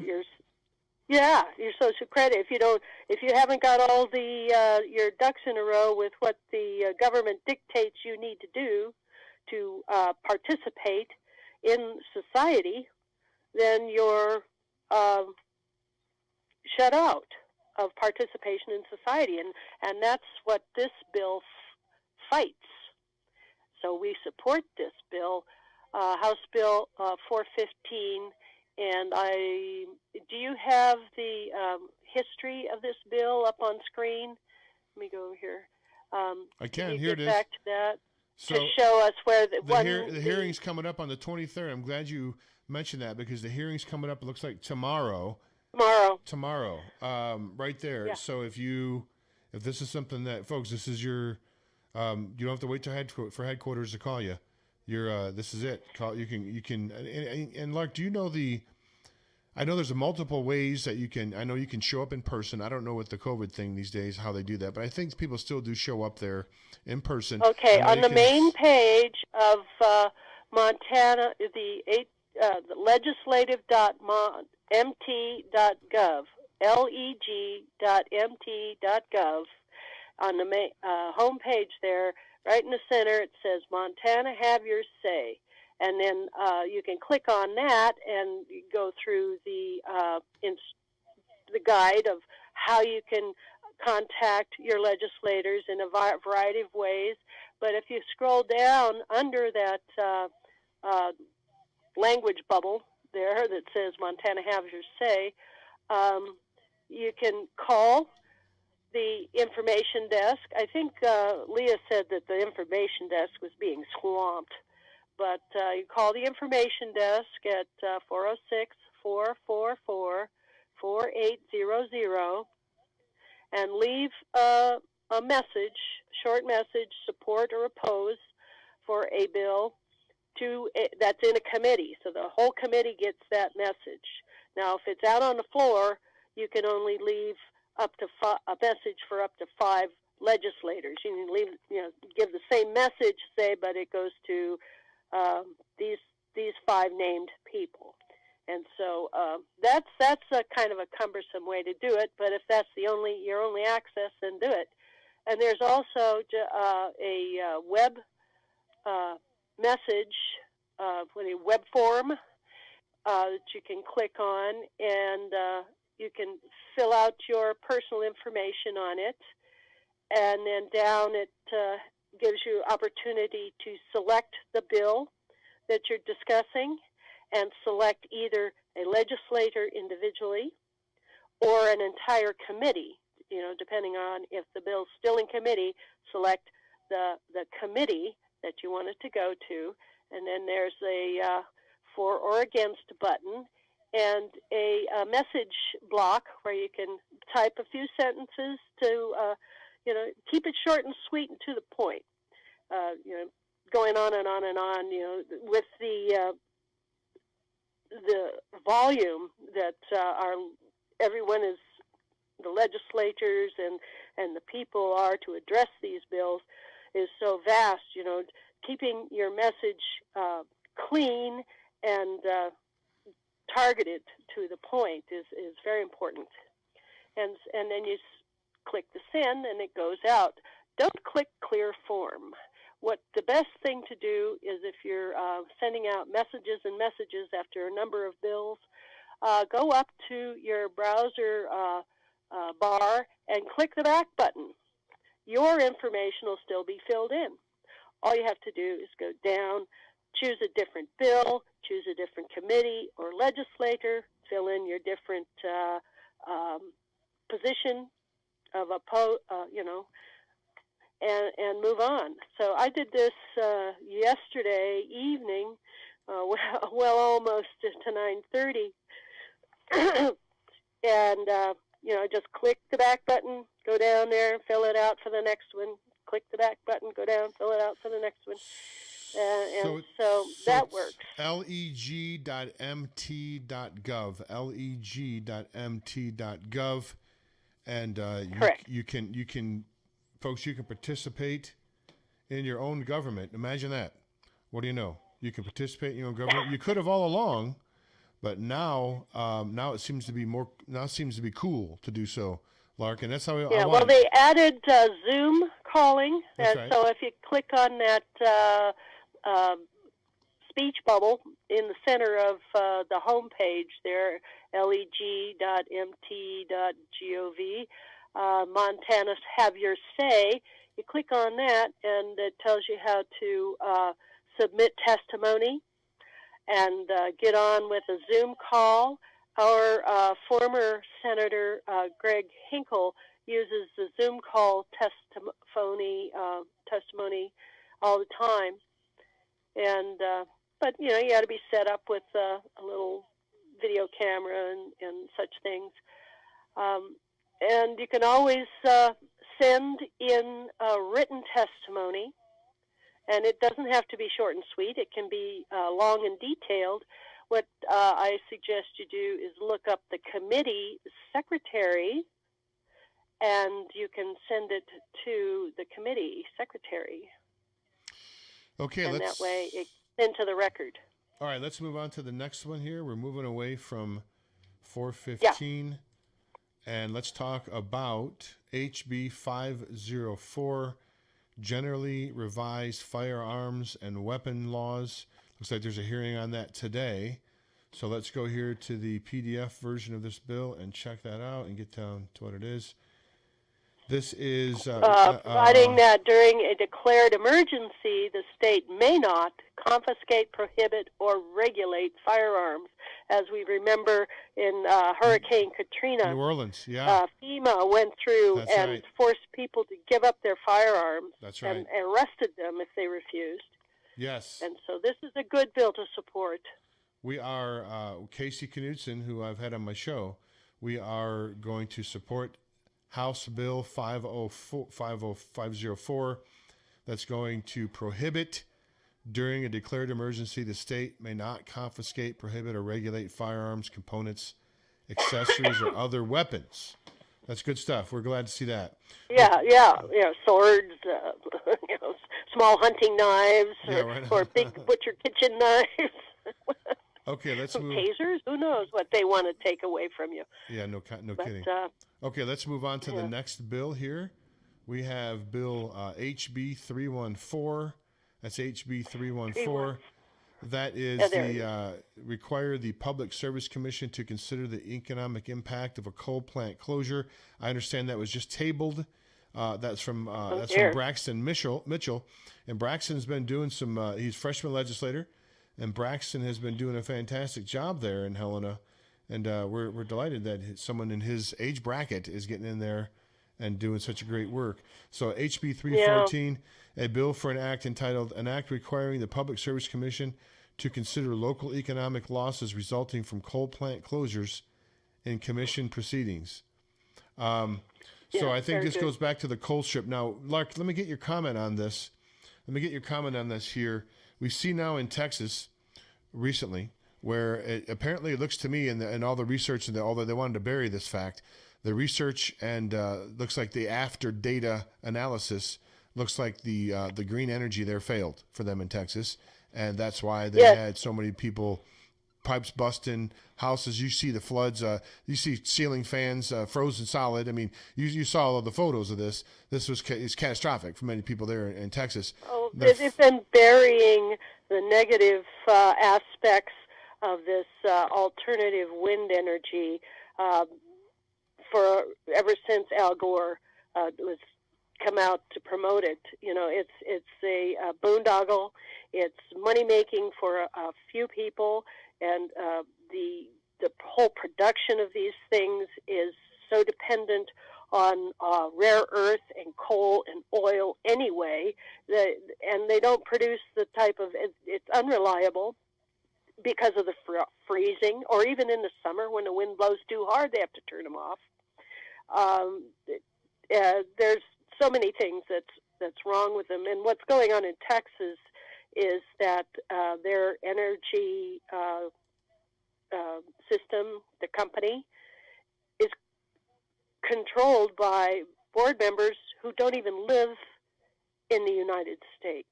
Your social credit. If you haven't got all your ducks in a row with what the government dictates you need to do to participate in society, then you're shut out of participation in society, and that's what this bill fights. So we support this bill, House Bill 415. And do you have the history of this bill up on screen? Let me go over here. I can. Here get it is. Back to that so to show us where the hearing's coming up on the 23rd. I'm glad you mentioned that because the hearing's coming up. It looks like tomorrow. Tomorrow. Right there. Yeah. So if this is something that, folks, this is your, you don't have to wait for headquarters to call you. This is it. You can, and Lark, do you know I know there's multiple ways that I know you can show up in person. I don't know with the COVID thing these days, how they do that, but I think people still do show up there in person. Okay. On the main page of Montana, the legislative.mt.gov, leg.mt.gov, on the home page there, right in the center, it says, Montana, have your say. And then you can click on that and go through the guide of how you can contact your legislators in a variety of ways. But if you scroll down under that language bubble there that says Montana, have your say, you can call the information desk. I think Leah said that the information desk was being swamped, but you call the information desk at 406-444-4800 and leave a message, short message, support or oppose for a bill that's in a committee. So the whole committee gets that message. Now, if it's out on the floor, you can only leave up to a message for up to 5 legislators. You can give the same message, but it goes to these 5 named people. And so that's a kind of a cumbersome way to do it. But if that's your only access, then do it. And there's also a web message, web form that you can click on, and you can fill out your personal information on it, and then down it gives you opportunity to select the bill that you're discussing and select either a legislator individually or an entire committee. Depending on if the bill's still in committee, select the committee that you want it to go to, and then there's a for or against button, and a message block where you can type a few sentences to, keep it short and sweet and to the point. Going on and on and on, with the volume that everyone is, the legislators and the people are to address these bills is so vast. Keeping your message clean and targeted to the point is very important. And then you click the send and it goes out. Don't click clear form. The best thing to do is, if you're sending out messages and messages after a number of bills, go up to your browser bar and click the back button. Your information will still be filled in. All you have to do is go down, choose a different bill, choose a different committee or legislator, fill in your different position of and move on. So I did this yesterday evening, almost to 9:30, and just click the back button, go down there, fill it out for the next one. Click the back button, go down, fill it out for the next one. So that works. leg.mt.gov, leg.mt.gov, and correct. You can, folks, you can participate in your own government. Imagine that. What do you know? You can participate in your own government. You could have all along, but now it seems to be cool to do so, Lark, and that's how I want well, it. they added Zoom calling, That's right. So if you click on that speech bubble in the center of the home page there, leg.mt.gov, Montana's Have Your Say, you click on that, and it tells you how to submit testimony and get on with a Zoom call. Our former Senator Greg Hinkle uses the Zoom call testimony all the time, and but you got to be set up with a little video camera and such things, and you can always send in a written testimony, and it doesn't have to be short and sweet. It can be long and detailed. What I suggest you do is look up the committee secretary, and you can send it to the committee secretary. Okay, and that way it's into the record. All right, let's move on to the next one here. We're moving away from 415, and let's talk about HB 504, generally revised firearms and weapon laws. Looks like there's a hearing on that today. So let's go here to the PDF version of this bill and check that out and get down to what it is. This is providing that during a declared emergency, the state may not confiscate, prohibit, or regulate firearms. As we remember in Hurricane Katrina, New Orleans, yeah. FEMA went through forced people to give up their firearms. That's right. And arrested them if they refused. Yes. And so this is a good bill to support. We are, Casey Knudsen, who I've had on my show, we are going to support House Bill 504 that's going to prohibit, during a declared emergency, the state may not confiscate, prohibit, or regulate firearms, components, accessories, or other weapons. That's good stuff. We're glad to see that. Yeah, swords, small hunting knives, or big butcher kitchen knives. Okay, let's move. Tasers? Who knows what they want to take away from you? Yeah, no kidding. Okay, let's move on to the next bill here. We have Bill HB 314. That's HB 314. That is require the Public Service Commission to consider the economic impact of a coal plant closure. I understand that was just tabled. That's from Braxton Mitchell, and Braxton's been doing some. He's a freshman legislator, and Braxton has been doing a fantastic job there in Helena, and we're delighted that someone in his age bracket is getting in there and doing such a great work. So HB 314, a bill for an act entitled "An Act Requiring the Public Service Commission to consider local economic losses resulting from coal plant closures in commission proceedings. So I think this goes back to the coal strip. Now, Lark, let me get your comment on this. Here. We see now in Texas recently where apparently it looks to me, and all the research, and although they wanted to bury this fact, the research and looks like the after data analysis looks like the green energy there failed for them in Texas, and that's why they had so many people, pipes busting, houses. You see the floods. You see ceiling fans frozen solid. I mean, you saw all the photos of this. This is catastrophic for many people there in Texas. Oh, they've been burying the negative aspects of this alternative wind energy for ever since Al Gore was come out to promote it. You know, it's a boondoggle. It's money making for a few people, and the whole production of these things is so dependent on rare earth and coal and oil anyway, and they don't produce the type of, it's unreliable because of the freezing, or even in the summer when the wind blows too hard, they have to turn them off. There's so many things that's wrong with them, and what's going on in Texas is that their energy system, the company, is controlled by board members who don't even live in the United States.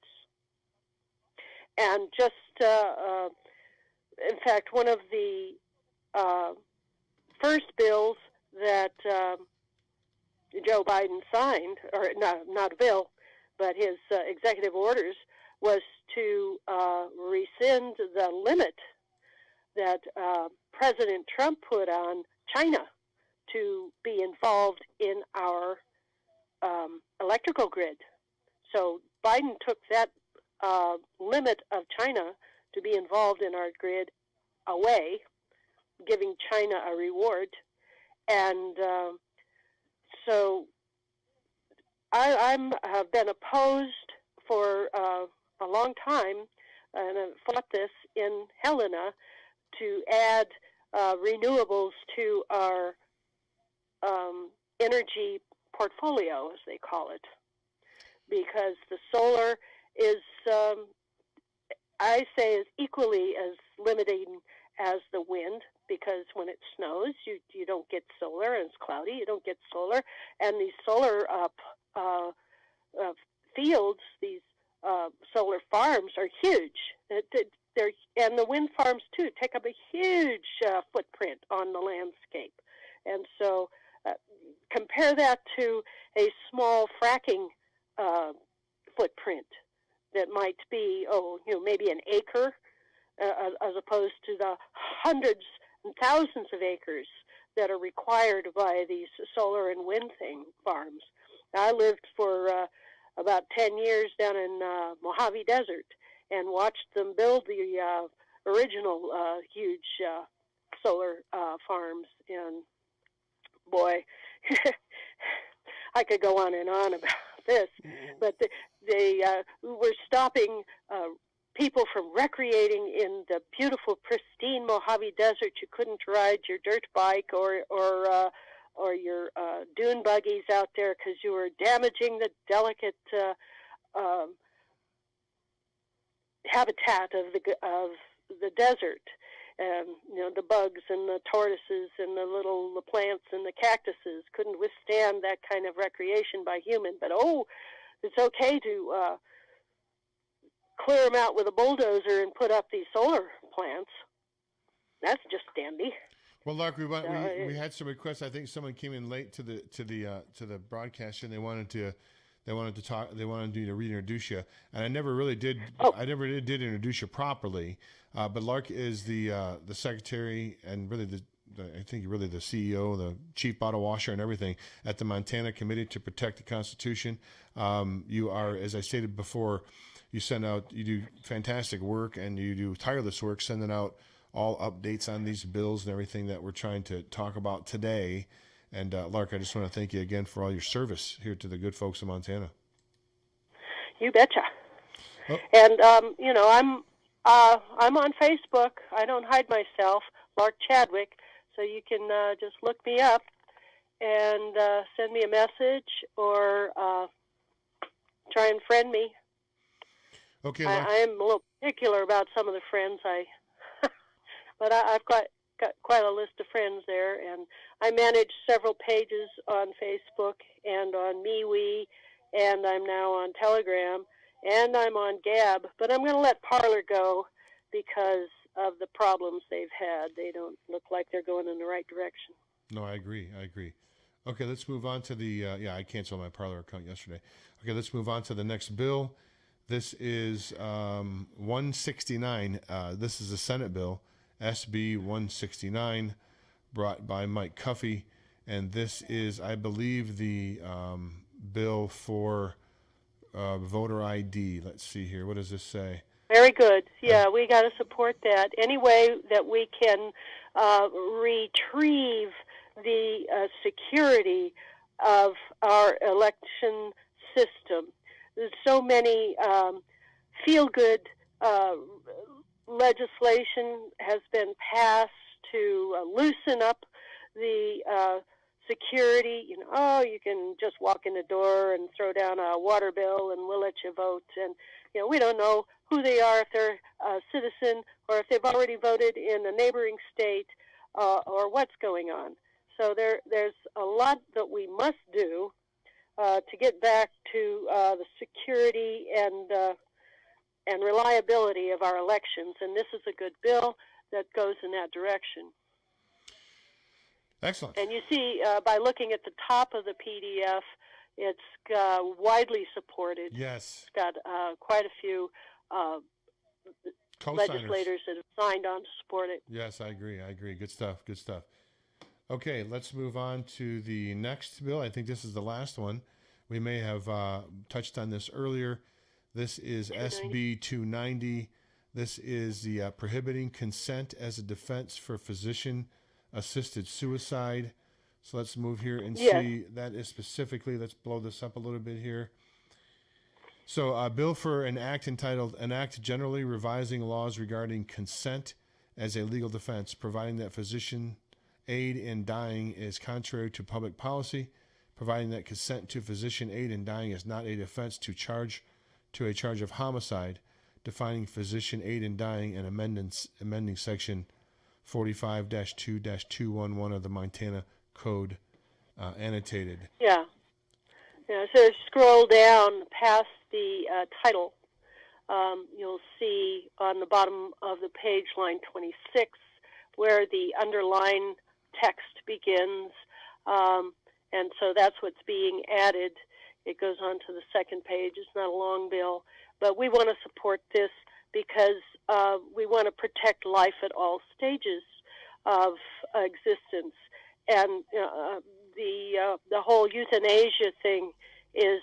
And just, in fact, one of the first bills that Joe Biden signed, or not a bill, but his executive orders, was to rescind the limit that President Trump put on China to be involved in our electrical grid. So Biden took that limit of China to be involved in our grid away, giving China a reward. And so I've been opposed for a long time, and I've fought this in Helena, to add renewables to our energy portfolio, as they call it, because the solar is, I say, is equally as limiting as the wind, because when it snows, you don't get solar, and it's cloudy, you don't get solar, and these solar fields, these solar farms are huge. And the wind farms, too, take up a huge footprint on the landscape. And so compare that to a small fracking footprint that might be, maybe an acre, as opposed to the hundreds and thousands of acres that are required by these solar and wind farms. I lived for about 10 years down in Mojave Desert and watched them build the original huge solar farms. And boy, I could go on and on about this, but they were stopping people from recreating in the beautiful, pristine Mojave Desert. You couldn't ride your dirt bike or your dune buggies out there because you were damaging the delicate habitat of the desert. The bugs and the tortoises and the plants and the cactuses couldn't withstand that kind of recreation by human. But it's okay to clear them out with a bulldozer and put up these solar plants. That's just dandy. Well, Lark, we had some requests. I think someone came in late to the broadcast, and they wanted you to reintroduce you. And I never really did. I never did introduce you properly. But Lark is the secretary, and really I think you're really the CEO, the chief bottle washer, and everything at the Montana Committee to Protect the Constitution. You are, as I stated before, you do fantastic work, and you do tireless work sending out all updates on these bills and everything that we're trying to talk about today. And Lark, I just want to thank you again for all your service here to the good folks of Montana. You betcha. Oh. And I'm on Facebook. I don't hide myself, Lark Chadwick, so you can just look me up and send me a message or try and friend me. Okay, I am a little particular about some of the friends but I've got quite a list of friends there, and I manage several pages on Facebook and on MeWe, and I'm now on Telegram, and I'm on Gab, but I'm going to let Parler go because of the problems they've had. They don't look like they're going in the right direction. No, I agree. Okay, let's move on to the, I canceled my Parler account yesterday. Okay, let's move on to the next bill. This is 169. This is a Senate bill, SB 169, brought by Mike Cuffey. And this is, I believe, the bill for voter ID. Let's see here. What does this say? Very good. Yeah, we got to support that. Any way that we can retrieve the security of our election system. There's so many feel-good legislation has been passed to loosen up the security. You can just walk in the door and throw down a water bill and we'll let you vote. And, we don't know who they are, if they're a citizen or if they've already voted in a neighboring state or what's going on. So there's a lot that we must do to get back to the security and reliability of our elections. And this is a good bill that goes in that direction. Excellent. And you see, by looking at the top of the PDF, it's widely supported. Yes. It's got quite a few legislators that have signed on to support it. Yes, I agree. Good stuff. Okay, let's move on to the next bill. I think this is the last one. We may have touched on this earlier. This is 290. SB 290. This is the prohibiting consent as a defense for physician-assisted suicide. So let's move here and see that is specifically. Let's blow this up a little bit here. So a bill for an act entitled An Act Generally Revising Laws Regarding Consent as a Legal Defense, providing that physician aid in dying is contrary to public policy, providing that consent to physician aid in dying is not a defense to a charge of homicide, defining physician aid in dying and amending section 45-2-211 of the Montana Code, annotated. Yeah. So scroll down past the title. You'll see on the bottom of the page, line 26, where the underline text begins. And so that's what's being added. It goes on to the second page. It's not a long bill. But we want to support this because we want to protect life at all stages of existence. And the whole euthanasia thing is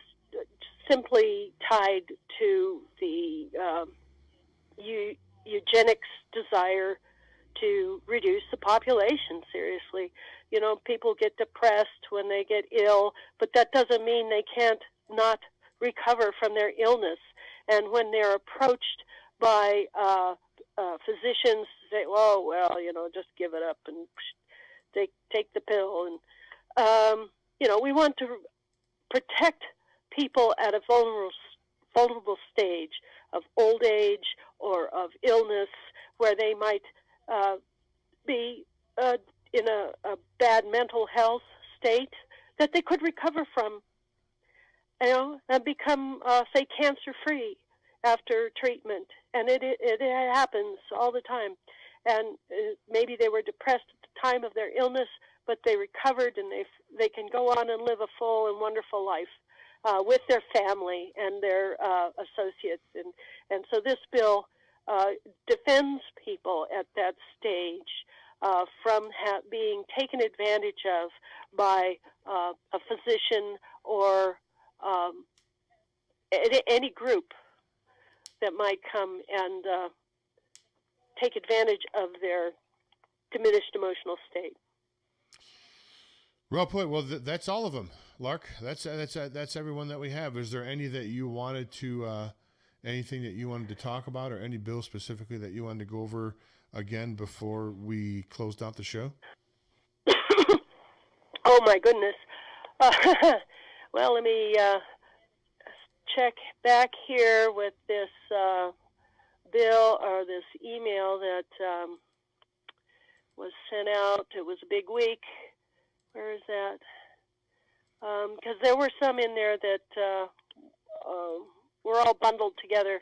simply tied to the eugenics desire to reduce the population, seriously. People get depressed when they get ill, but that doesn't mean they can't not recover from their illness. And when they're approached by physicians, say, "Oh, well, just give it up and take the pill." And we want to protect people at a vulnerable stage of old age or of illness, where they might be in a bad mental health state that they could recover from, and become, say, cancer-free after treatment. And it happens all the time. And maybe they were depressed at the time of their illness, but they recovered, and they can go on and live a full and wonderful life with their family and their associates. And so this bill defends people at that stage from being taken advantage of by a physician or any group that might come and take advantage of their diminished emotional state. Well put. Well, that's all of them, Lark. That's everyone that we have. Is there any that you wanted to anything that you wanted to talk about, or any bill specifically that you wanted to go over again before we closed out the show? Oh my goodness. Well, let me check back here with this bill or this email that was sent out. It was a big week. Where is that? Because there were some in there that were all bundled together.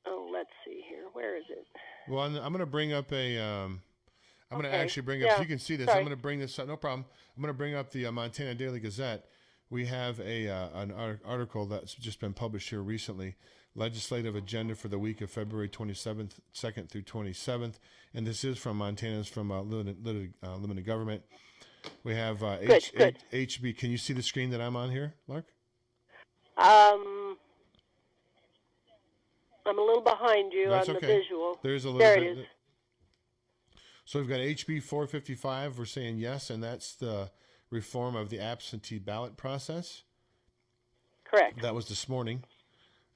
Oh, let's see here. Where is it? Well, I'm going to bring up a. I'm going to actually bring up. Yeah. If you can see this, Sorry. I'm going to bring this up. No problem. I'm going to bring up the Montana Daily Gazette. We have an article that's just been published here recently. Legislative agenda for the week of February 27th, 2nd through 27th, and this is from Montana's from limited government. We have Good. HB. Can you see the screen that I'm on here, Mark? I'm a little behind you That's on okay. the visual. There's a little there bit. it is. So we've got HB 455. We're saying yes, and that's the reform of the absentee ballot process. Correct. That was this morning.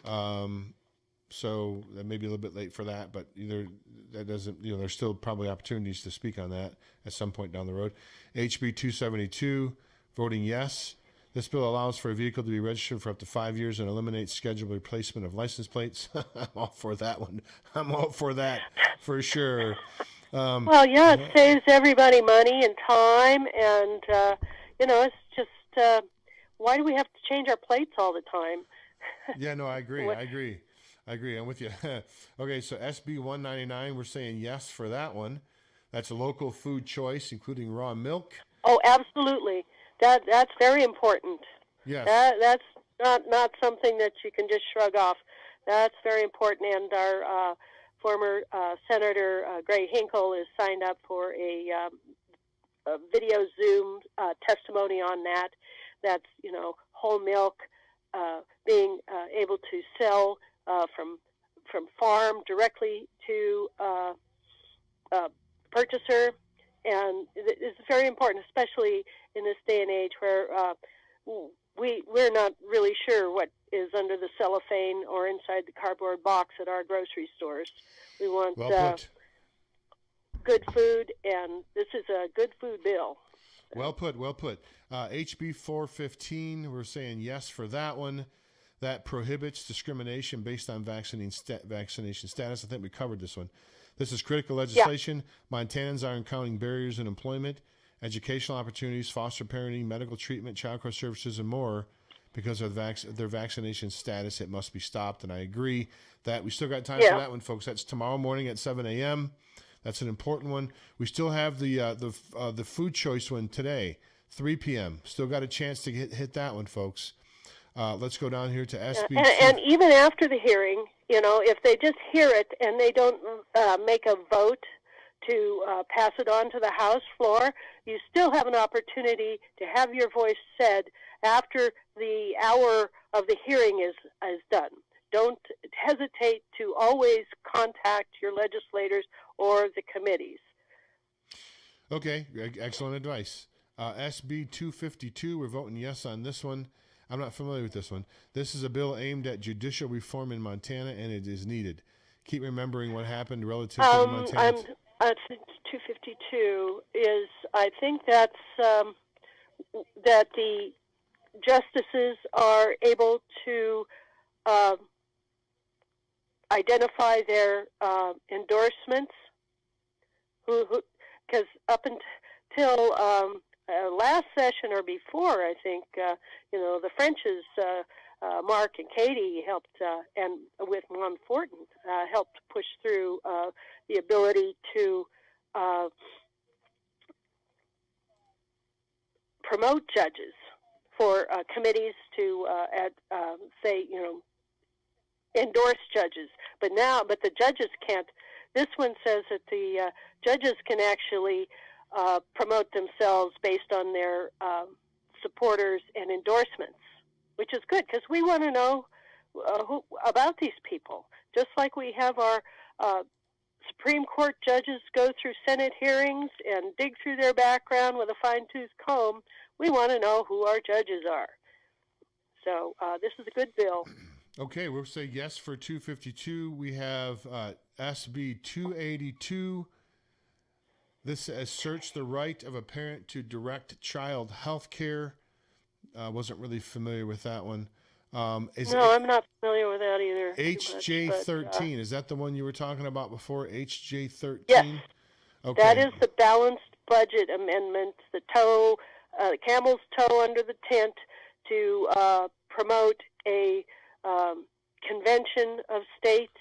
So that may be a little bit late for that, but either that doesn't, there's still probably opportunities to speak on that at some point down the road. HB 272, voting yes. This bill allows for a vehicle to be registered for up to 5 years and eliminates scheduled replacement of license plates. I'm all for that one. I'm all for that for sure. Well, yeah, it saves everybody money and time, and it's just why do we have to change our plates all the time? Yeah, no, I agree. I'm with you. Okay, so SB 199, we're saying yes for that one. That's a local food choice, including raw milk. Oh, absolutely. That's very important. Yes. That's not something that you can just shrug off. That's very important, and our former Senator Gray Hinkle is signed up for a video Zoom testimony on that. That's whole milk being able to sell from farm directly to purchaser, and it's very important, especially in this day and age where we're not really sure what is under the cellophane or inside the cardboard box at our grocery stores. We want good food, and this is a good food bill. Well put. HB 415, we're saying yes for that one. That prohibits discrimination based on vaccination status. I think we covered this one. This is critical legislation. Yeah. Montanans are encountering barriers in employment, educational opportunities, foster parenting, medical treatment, child care services, and more because of their vaccination status. It must be stopped, and I agree that we still got time for that one, folks. That's tomorrow morning at 7 a.m. That's an important one. We still have the food choice one today, 3 p.m. Still got a chance to hit that one, folks. Let's go down here to SB. And even after the hearing, if they just hear it and they don't make a vote to pass it on to the House floor, you still have an opportunity to have your voice said after the hour of the hearing is done. Don't hesitate to always contact your legislators or the committees. Okay, excellent advice. SB 252, we're voting yes on this one. I'm not familiar with this one. This is a bill aimed at judicial reform in Montana, and it is needed. Keep remembering what happened relative to the Montana. 252 is, I think that's that the justices are able to identify their endorsements, because up until last session or before, I think, the Frenches, Mark and Katie helped, and with Ron Fortin, helped push through the ability to promote judges for committees to endorse judges. But the judges can't. This one says that the judges can actually promote themselves based on their supporters and endorsements, which is good because we want to know about these people. Just like we have our Supreme Court judges go through Senate hearings and dig through their background with a fine-tooth comb, we want to know who our judges are. So this is a good bill. Okay, we'll say yes for 252. We have SB 282. This asserts the right of a parent to direct child health care. Wasn't really familiar with that one. No, I'm not familiar with that either. HJ13, is that the one you were talking about before? HJ13? Yes. Okay. That is the balanced budget amendment, the camel's toe under the tent to promote a convention of states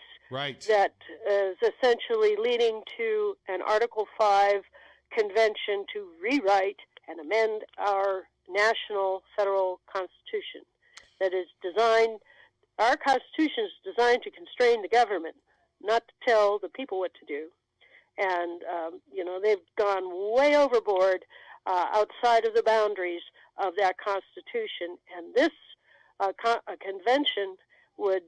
that is essentially leading to an Article 5 convention to rewrite and amend our national federal constitution. That is designed, our constitution is designed to constrain the government, not to tell the people what to do. And, they've gone way overboard outside of the boundaries of that Constitution. And this convention would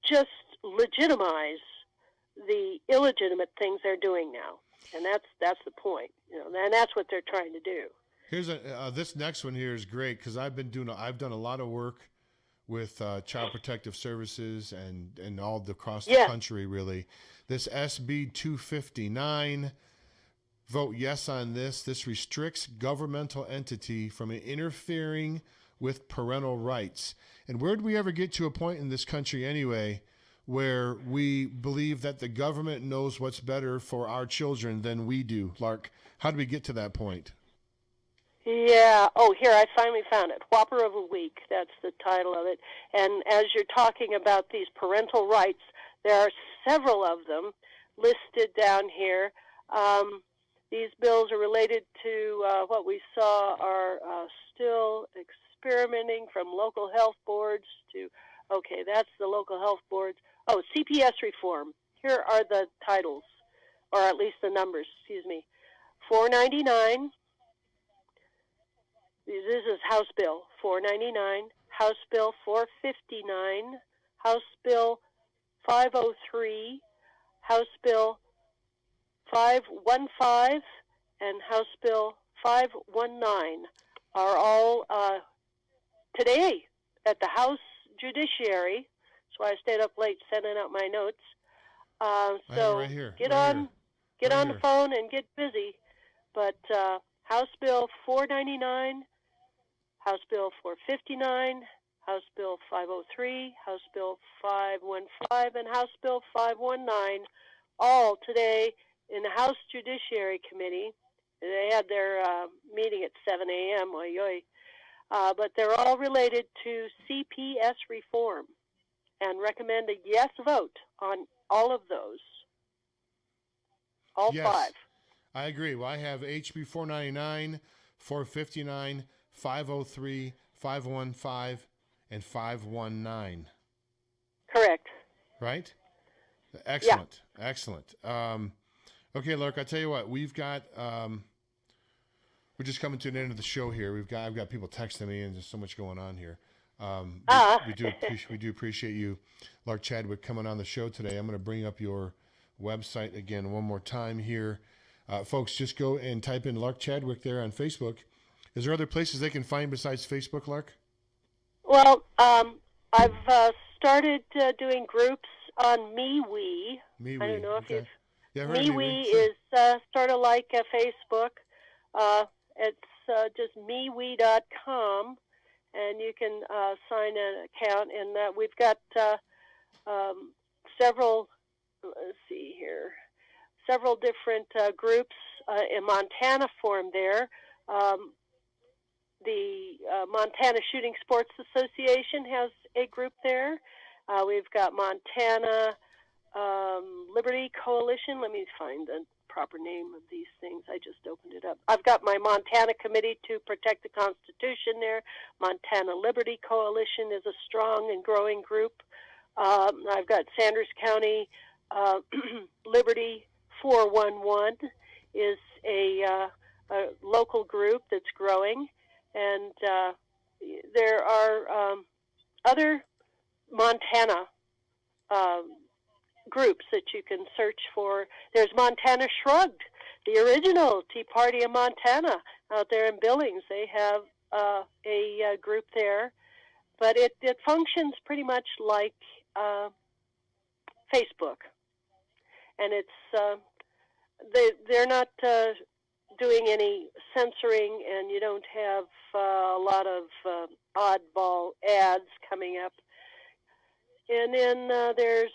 just legitimize the illegitimate things they're doing now. And that's the point. And that's what they're trying to do. Here's this next one here is great because I've done a lot of work with Child Protective Services and all across the country, really. This SB 259, vote yes on this. This restricts governmental entity from interfering with parental rights. And where did we ever get to a point in this country anyway where we believe that the government knows what's better for our children than we do? Lark, how did we get to that point? Yeah. Oh, here, I finally found it. Whopper of the Week. That's the title of it. And as you're talking about these parental rights, there are several of them listed down here. These bills are related to what we saw are still experimenting from local health boards to, okay, that's the local health boards. Oh, CPS reform. Here are the titles, or at least the numbers, 499. This is House Bill 499, House Bill 459, House Bill 503, House Bill 515, and House Bill 519 are all today at the House Judiciary. That's why I stayed up late sending out my notes. So right here, get on the phone and get busy. But House Bill 499, House Bill 459, House Bill 503, House Bill 515, and House Bill 519, all today in the House Judiciary Committee. They had their meeting at 7 a.m., but they're all related to CPS reform and recommend a yes vote on all of those. All five. I agree. Well, I have HB 499, 459, 503, 515, and 519. Correct. Right? Excellent. Yeah. Excellent. Okay, Lark, I tell you what, we've got we're just coming to an end of the show here. I've got people texting me and there's so much going on here. We do appreciate you, Lark Chadwick, coming on the show today. I'm going to bring up your website again one more time here. Folks, just go and type in Lark Chadwick there on Facebook. Is there other places they can find besides Facebook, Lark? Well, I've started doing groups on MeWe. I don't know if you've... Yeah, MeWe is sort of like a Facebook. It's just MeWe.com, and you can sign an account. And we've got several, let's see here, several different groups in Montana formed there. The Montana Shooting Sports Association has a group there. We've got Montana Liberty Coalition. Let me find the proper name of these things. I just opened it up. I've got my Montana Committee to Protect the Constitution there. Montana Liberty Coalition is a strong and growing group. I've got Sanders County Liberty 411 is a local group that's growing. And there are other Montana groups that you can search for. There's Montana Shrugged, the original Tea Party of Montana out there in Billings. They have a group there. but it functions pretty much like Facebook, and they're not doing any censoring, and you don't have a lot of oddball ads coming up. And then there's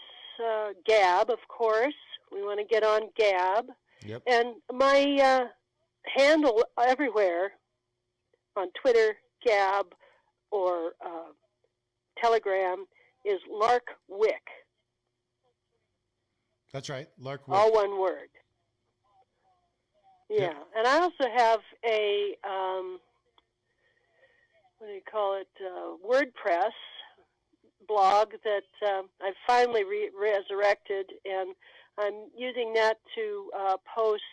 Gab, of course. We want to get on Gab. Yep. And my handle everywhere on Twitter, Gab, or Telegram is Lark Wick. That's right, Lark Wick. All one word. Yeah. Yep. And I also have a, WordPress blog that I finally resurrected, and I'm using that to post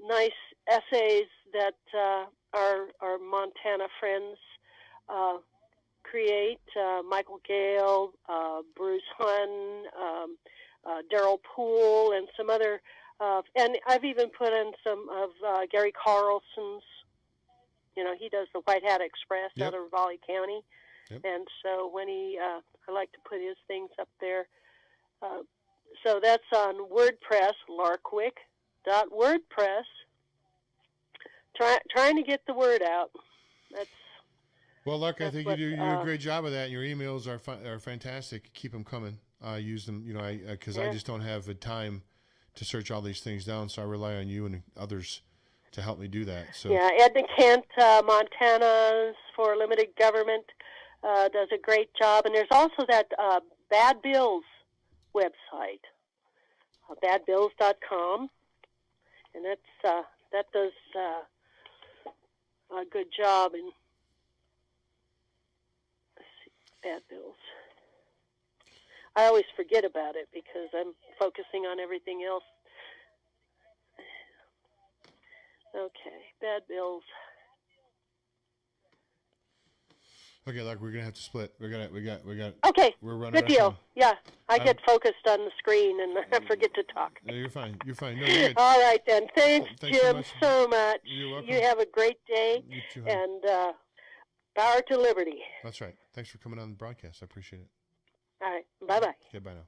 nice essays that our Montana friends create. Michael Gale, Bruce Hunn, Daryl Poole, and some other, and I've even put in some of Gary Carlson's. He does the White Hat Express out of Raleigh County. Yep. And so when I like to put his things up there. So that's on WordPress, larkwick.wordpress. Trying to get the word out. Well, Lark, I think you do a great job of that. And your emails are fantastic. Keep them coming. I use them, because I just don't have the time to search all these things down. So I rely on you and others to help me do that. So Edna Kent, Montana's for Limited Government, does a great job. And there's also that Bad Bills website, badbills.com, and that does a good job in Bad Bills. I always forget about it because I'm focusing on everything else. Okay, Bad Bills. Okay, Lark, we're gonna have to split. We got. Okay, we're running. Good deal. Yeah, I get focused on the screen and I forget to talk. No, you're fine. You're fine. No, you're good. All right then. Thanks Jim, so much. You're welcome. You have a great day. You too, and power to liberty. That's right. Thanks for coming on the broadcast. I appreciate it. All right. Bye-bye. Okay, bye now.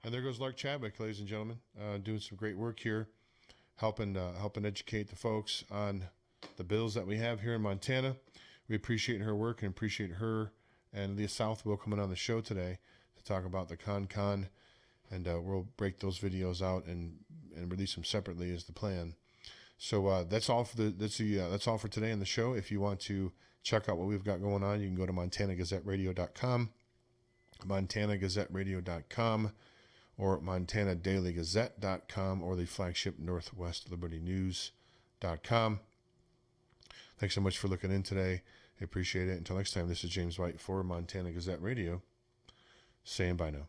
And there goes Lark Chadwick, ladies and gentlemen, doing some great work here, helping educate the folks on the bills that we have here in Montana. We appreciate her work and appreciate her and Leah Southwell coming on the show today to talk about the con, and we'll break those videos out and release them separately is the plan. So that's all for today in the show. If you want to check out what we've got going on, you can go to montanagazetteradio.com, montanagazetteradio.com, or montanadailygazette.com, or the flagship northwestlibertynews.com. Thanks so much for looking in today. I appreciate it. Until next time, this is James White for Montana Gazette Radio, saying bye now.